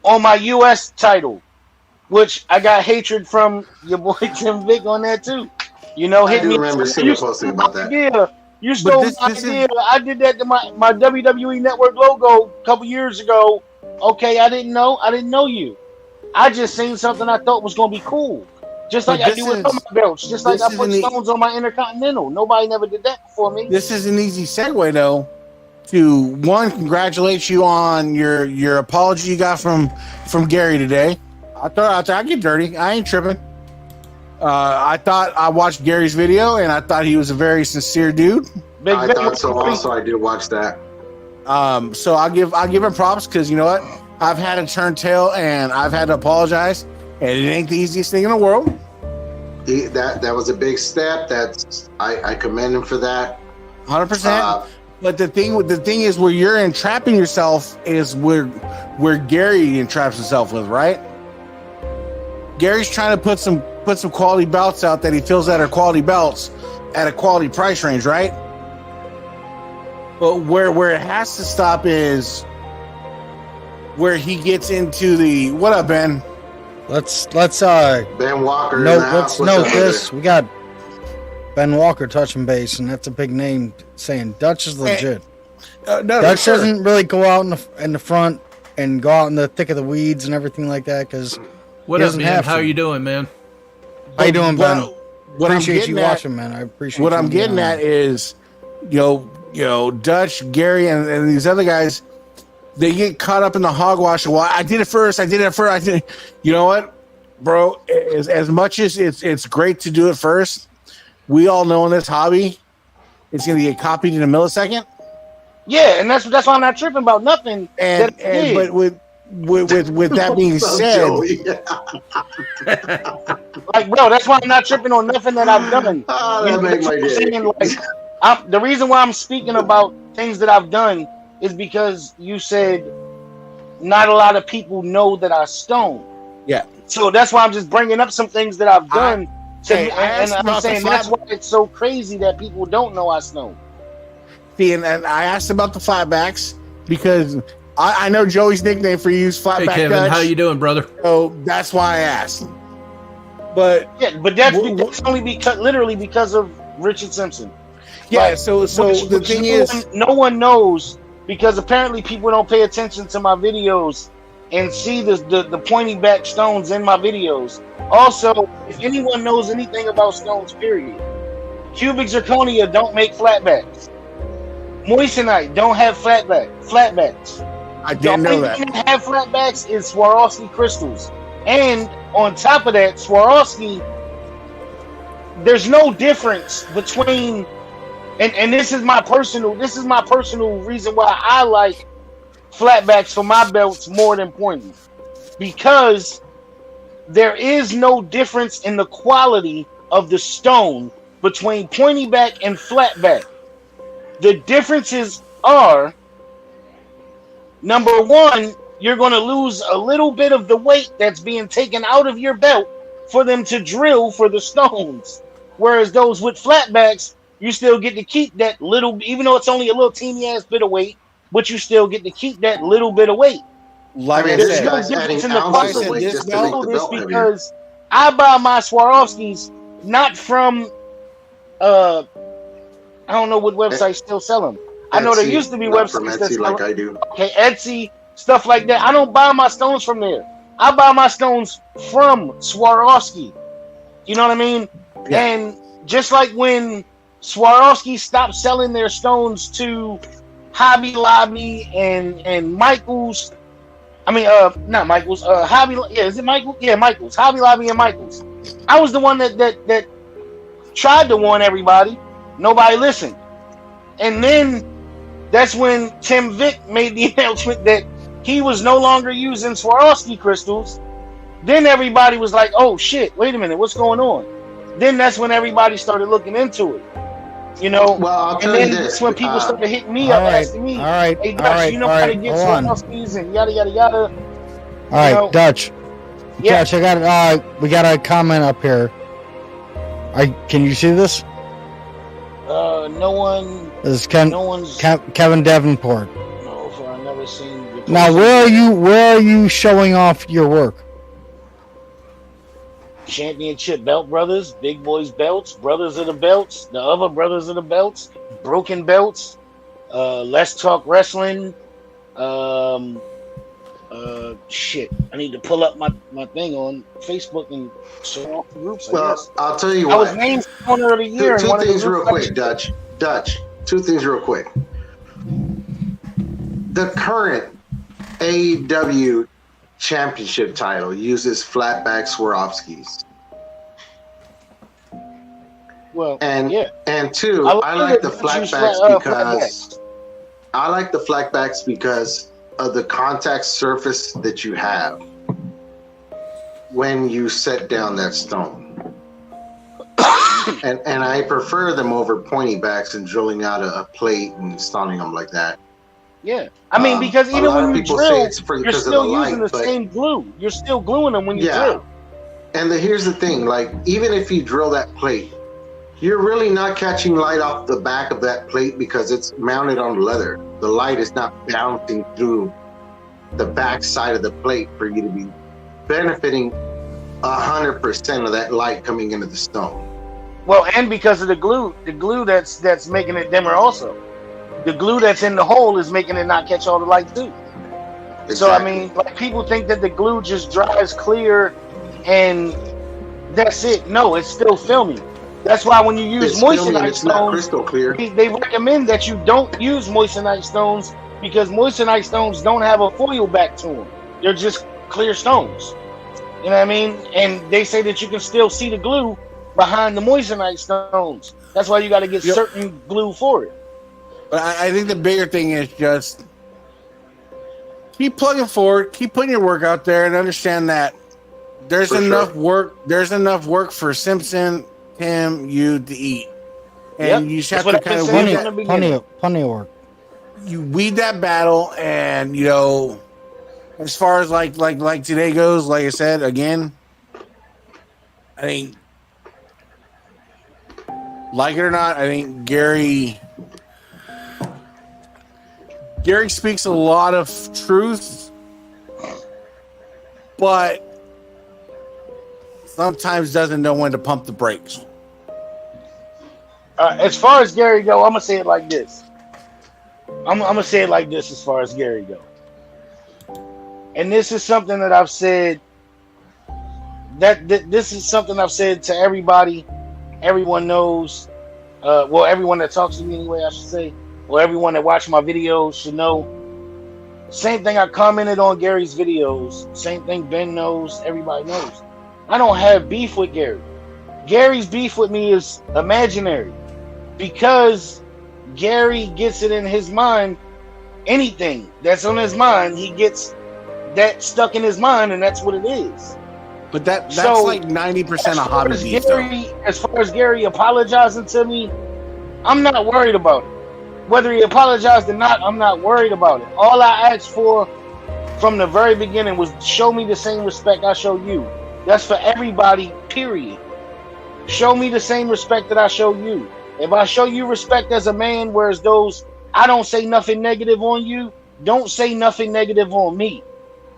on my US title, which I got hatred from your boy Tim Vick on that too. You know, I do remember seeing posting about that. Yeah, you stole my idea. I did that to my WWE Network logo a couple years ago. Okay, I didn't know you. I just seen something I thought was gonna be cool. Just like I do with my belts. Just like I put stones on my Intercontinental. Nobody never did that before me. This is an easy segue though to one, congratulate you on your apology you got from Gary today. I thought I'd get dirty. I ain't tripping. I thought I watched Gary's video and I thought he was a very sincere dude. I thought so also. I did watch that. So I'll give him props because you know what? I've had to turn tail and I've had to apologize, and it ain't the easiest thing in the world. That was a big step. I commend him for that. 100%. But the thing is, where you're entrapping yourself is where Gary entraps himself with, right? Gary's trying to put some quality belts out that he feels that are quality belts at a quality price range, right? But where it has to stop is where he gets into the what up, Ben? Let's Ben Walker. Let's note this. We got Ben Walker touching base, and that's a big name saying Dutch is legit. Dutch doesn't really go out in the front and go out in the thick of the weeds and everything like that because what up, man? How you doing, man? How you doing, Ben? what I'm appreciate getting you at, watching, man. I appreciate what you I'm being getting on. at is, Dutch, Gary, and these other guys, they get caught up in the hogwash. Well, I did it first. You know what, bro? As much as it's great to do it first, we all know in this hobby, it's going to get copied in a millisecond. Yeah, and that's why I'm not tripping about nothing. But with that being said, like, bro, that's why I'm not tripping on nothing that I've done. That made my day. The reason why I'm speaking about things that I've done is because you said not a lot of people know that I stone. Yeah. So that's why I'm just bringing up some things that I've done. I'm saying that's why it's so crazy that people don't know I stone. See, and I asked about the flatbacks because I know Joey's nickname for you is Flatback Hey, Kevin, Dutch, how you doing, brother? so that's why I asked. But that's only because of Richard Simpson. yeah, Like, so the thing is, no one knows because apparently people don't pay attention to my videos and see the pointy back stones in my videos. Also, if anyone knows anything about stones, period, cubic zirconia don't make flatbacks. Moissanite don't have flatbacks. I didn't know that. The only thing that have flatbacks is Swarovski crystals. And on top of that, Swarovski, there's no difference between, and this is my personal reason why I like flatbacks for my belts more than pointy, because there is no difference in the quality of the stone between pointy back and flat back. The differences are, number one, you're going to lose a little bit of the weight that's being taken out of your belt for them to drill for the stones. Whereas those with flatbacks, you still get to keep that little, even though it's only a little teeny ass bit of weight, but you still get to keep that little bit of weight. Like I this said, guy's adding ounces of weight just to make the belt heavier. Because I buy my Swarovskis not from I don't know what websites still sell them. I know there used to be not websites from that Etsy sell like I do. Okay, Etsy, stuff like that. I don't buy my stones from there. I buy my stones from Swarovski. You know what I mean? Yeah. And just like when Swarovski stopped selling their stones to Hobby Lobby and Michaels, not Michaels, is it Michaels? Yeah, Michaels. Hobby Lobby and Michaels. I was the one that tried to warn everybody. Nobody listened. And then that's when Tim Vick made the announcement that he was no longer using Swarovski crystals. Then everybody was like, oh shit, wait a minute, what's going on? Then that's when everybody started looking into it. You know, well, I'll tell and then you this. that's when people started hitting me up, asking me, hey, Dutch, you know how to get Swarovskis and yada, yada, yada. All right, Dutch. Yeah. Dutch, we got a comment up here. Can you see this? No one. This is one's. Kevin Davenport. No, for I've never seen. Now, where are you showing off your work? Championship Belt Brothers, Big Boys Belts, Brothers of the Belts, the other Brothers of the Belts, Broken Belts, Let's Talk Wrestling. Shit, I need to pull up my thing on Facebook and show off the groups. I'll tell you what. I was named Owner of the Year. Two things real quick, Dutch. Two things real quick. The current AEW championship title uses flatback Swarovskis. Well, and two, I like the flatbacks because of the contact surface that you have when you set down that stone. and I prefer them over pointy backs and drilling out a plate and stoning them like that. Yeah, I mean, because even when you drill, you're still using the same glue. You're still gluing them when you drill. And here's the thing, like, even if you drill that plate, you're really not catching light off the back of that plate because it's mounted on leather. The light is not bouncing through the back side of the plate for you to be benefiting 100% of that light coming into the stone. Well, and because of the glue that's making it dimmer also. The glue that's in the hole is making it not catch all the light too. Exactly. So I mean, like, people think that the glue just dries clear and that's it. No, it's still filming. That's why when you use It's filmy and moissanite it's not stones, crystal clear. they recommend that you don't use moissanite stones because moissanite stones don't have a foil back to them. They're just clear stones. You know what I mean? And they say that you can still see the glue behind the moissanite stones. That's why you got to get certain glue for it. But I think the bigger thing is just keep plugging forward, keep putting your work out there, and understand that there's enough work. There's enough work for Simpson, Tim, you to eat, and you just have to kind of plenty of work. You weed that battle, and you know, as far as like today goes, like I said again, I think, like it or not, I think Gary speaks a lot of truth, but sometimes doesn't know when to pump the brakes. As far as Gary go, I'm gonna say it like this. I'm gonna say it like this as far as Gary go. And this is something that I've said. This is something I've said to everybody. Everyone knows. Well, everyone that talks to me anyway, I should say. Well, everyone that watched my videos should know. Same thing I commented on Gary's videos. Same thing Ben knows. Everybody knows. I don't have beef with Gary. Gary's beef with me is imaginary. Because Gary gets it in his mind. Anything that's on his mind, he gets that stuck in his mind, and that's what it is. But that's like 90% of hobby beef. As far as Gary apologizing to me, I'm not worried about it. Whether he apologized or not, I'm not worried about it. All I asked for from the very beginning was show me the same respect I show you. That's for everybody, period. Show me the same respect that I show you. If I show you respect as a man, whereas those, I don't say nothing negative on you, don't say nothing negative on me.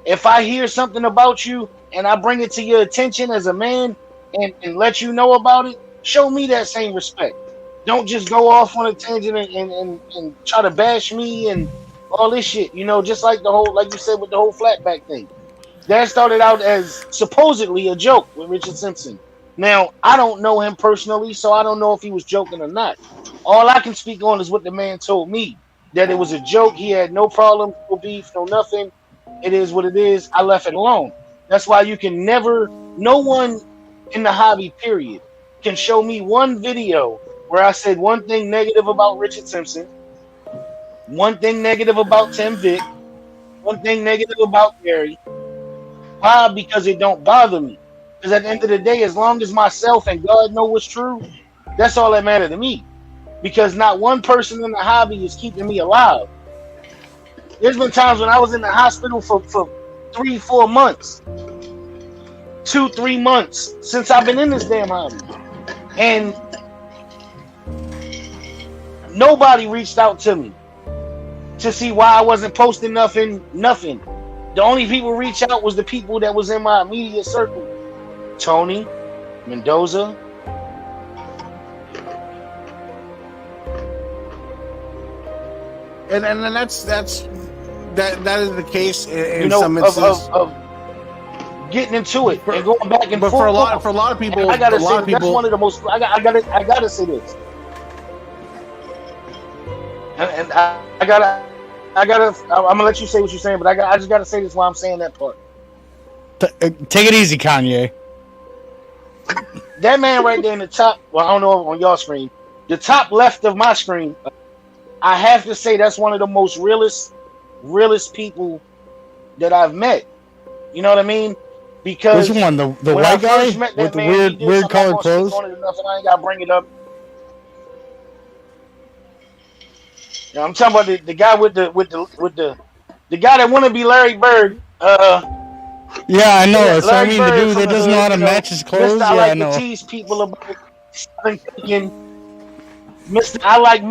If I hear something about you and I bring it to your attention as a man and let you know about it, show me that same respect. Don't just go off on a tangent and try to bash me and all this shit. You know, just like the whole, like you said with the whole flatback thing. That started out as supposedly a joke with Richard Simpson. Now, I don't know him personally, so I don't know if he was joking or not. All I can speak on is what the man told me, that it was a joke. He had no problem, no beef, no nothing. It is what it is. I left it alone. That's why you can never, no one in the hobby, period, can show me one video where I said one thing negative about Richard Simpson, one thing negative about Tim Vick, one thing negative about Gary. Why? Because it don't bother me. Because at the end of the day, as long as myself and God know what's true, that's all that matters to me. Because not one person in the hobby is keeping me alive. There's been times when I was in the hospital for 3-4 months, 2-3 months since I've been in this damn hobby, and nobody reached out to me to see why I wasn't posting nothing. The only people reach out was the people that was in my immediate circle. Tony, Mendoza. And that is the case in some instances. Of getting into it and going back and forth. But for a lot of people, I gotta say that's one of the most. I gotta say this. And I'm gonna let you say what you're saying, but I just gotta say this while I'm saying that part. Take it easy, Kanye. That man right there in the top, well, I don't know on your screen, the top left of my screen, I have to say that's one of the most realest people that I've met. You know what I mean? Because which one? The white guy with the weird colored clothes? I ain't gotta bring it up. Yeah, I'm talking about the guy with the guy that want to be Larry Bird. Yeah, I know. So I mean, the dude that doesn't know how to match his clothes. Yeah, I know. To tease people about Southern cooking. I like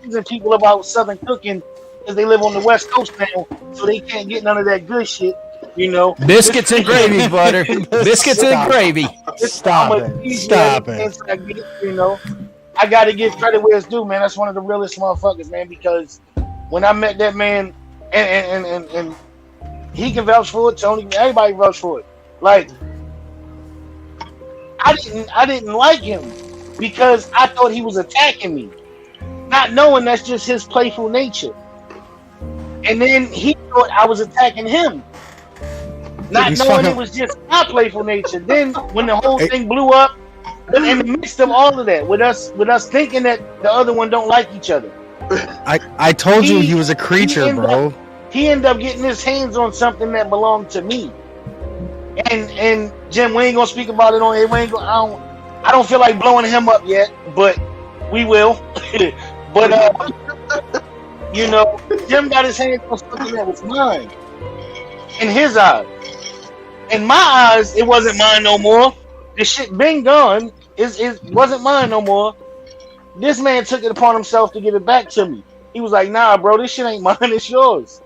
teasing people about Southern cooking because they live on the West Coast now, so they can't get none of that good shit. You know, biscuits and gravy, butter. Biscuits and gravy. Stop it. You know, I got to give credit where it's due, man. That's one of the realest motherfuckers, man. Because when I met that man, and he can vouch for it. Tony, everybody vouch for it. Like, I didn't like him because I thought he was attacking me, not knowing that's just his playful nature. And then he thought I was attacking him, not knowing it was just my playful nature. Then when the whole thing blew up, in the midst of all of that, with us thinking that the other one don't like each other. I told you he was a creature, bro. He ended up getting his hands on something that belonged to me. And Jim, we ain't gonna speak about it on here. I don't feel like blowing him up yet, but we will. But you know, Jim got his hands on something that was mine. In his eyes. In my eyes, it wasn't mine no more. The shit been gone. It wasn't mine no more. This man took it upon himself to give it back to me. He was like, nah, bro, this shit ain't mine, it's yours.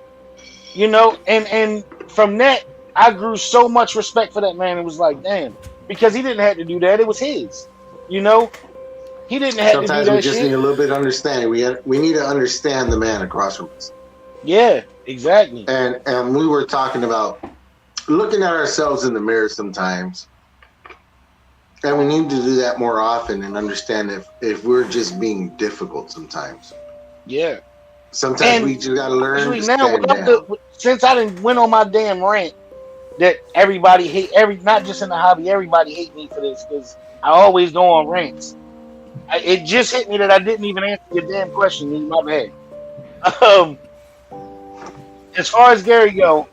You know, and from that, I grew so much respect for that man. It was like, damn, because he didn't have to do that. It was his. You know, he didn't have to do that. Sometimes we just need a little bit of understanding. We need to understand the man across from us. Yeah, exactly. And we were talking about looking at ourselves in the mirror sometimes. And we need to do that more often and understand if we're just being difficult sometimes. Yeah. Sometimes we just gotta learn to stand down. Since I didn't went on my damn rant that everybody hate not just in the hobby, everybody hate me for this because I always go on rants. It just hit me that I didn't even answer your damn question. My bad. As far as Gary go,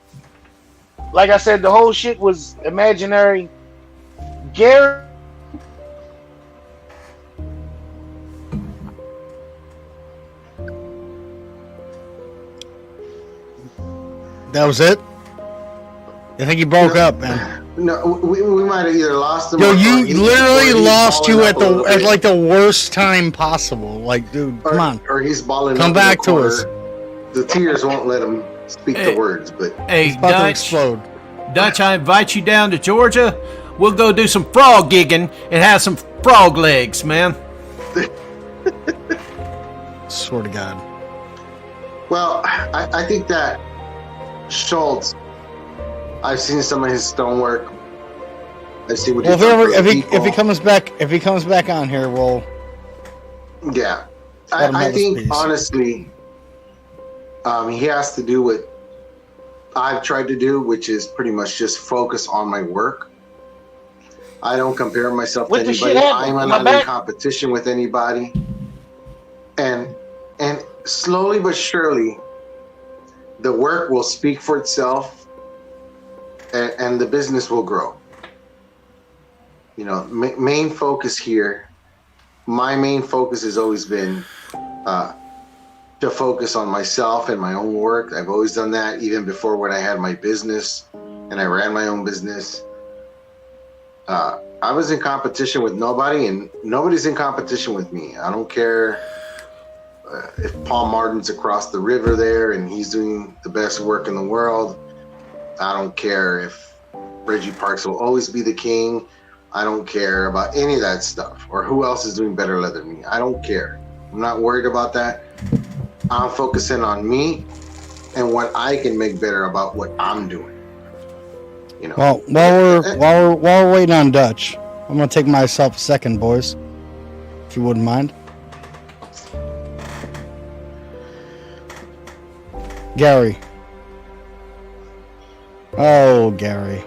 like I said, the whole shit was imaginary. Gary. That was it? I think he broke up, man. No, we might have either lost him. Yo, you literally lost you at like the worst time possible. Like, dude, come on. Or he's balling. Come back to us. The tears won't let him speak the words, but hey, about to explode. Dutch, I invite you down to Georgia. We'll go do some frog gigging and have some frog legs, man. Swear to God. Well, I think that Schultz, I've seen some of his stonework. I see what. Well, if he comes back on here, we'll. Yeah, I think honestly, he has to do what I've tried to do, which is pretty much just focus on my work. I don't compare myself to anybody. I'm not in competition with anybody, and slowly but surely, the work will speak for itself, and the business will grow. You know, main focus here, my main focus has always been to focus on myself and my own work. I've always done that, even before when I had my business and I ran my own business. I was in competition with nobody, and nobody's in competition with me. I don't care if Paul Martin's across the river there and he's doing the best work in the world. I don't care if Reggie Parks will always be the king. I don't care about any of that stuff or who else is doing better leather than me. I don't care. I'm not worried about that. I'm focusing on me and what I can make better about what I'm doing. You know. Well, while we're waiting on Dutch, I'm gonna take myself a second, boys, if you wouldn't mind. Gary. Oh, Gary.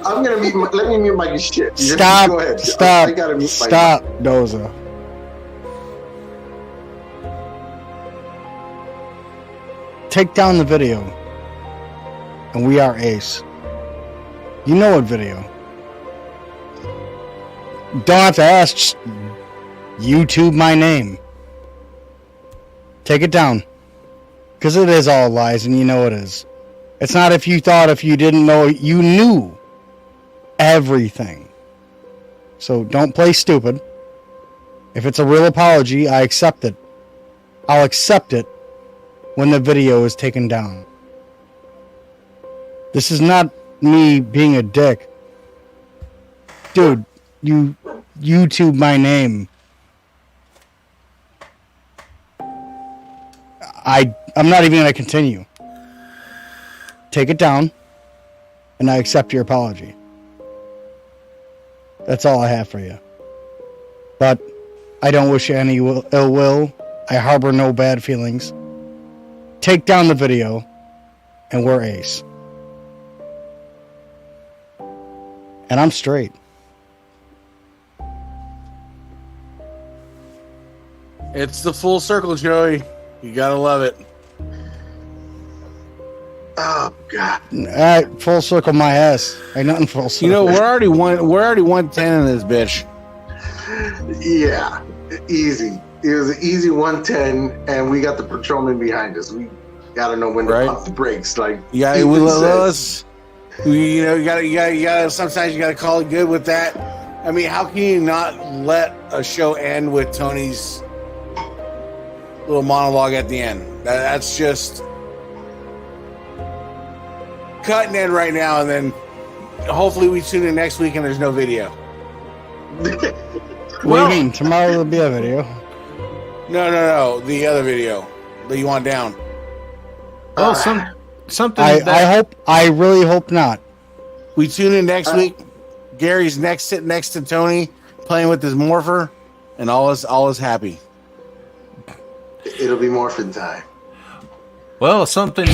I'm gonna let me mute my shit. Stop. Go ahead. Stop. I gotta mute stop, Doza. Take down the video. And we are ace. You know what video. Don't have to ask. Just YouTube my name. Take it down. Because it is all lies, and you know it is. It's not if you thought, if you didn't know, you knew everything. So don't play stupid. If it's a real apology, I accept it. I'll accept it when the video is taken down. This is not me being a dick. Dude, you YouTube my name. I'm not even going to continue. Take it down, and I accept your apology. That's all I have for you. But I don't wish you any ill will. I harbor no bad feelings. Take down the video, and we're ace. And I'm straight. It's the full circle, Joey. You gotta love it. Oh God. All right, full circle my ass. Ain't nothing full circle. You know, we're already 110 in this bitch. Yeah, easy. It was an easy 110, and we got the patrolman behind us. We gotta know when to Right. pump the brakes. Like, Yeah, Ethan we says. you know, you gotta. Sometimes you gotta call it good with that. I mean, how can you not let a show end with Tony's little monologue at the end? That's just cut and end right now, and then hopefully we tune in next week and there's no video. What do you mean? Tomorrow there'll be a video. No, the other video that you want down. Well, something. I really hope not. We tune in next week. Gary's sitting next to Tony, playing with his morpher, and all is happy. It'll be morphin' time. Well, something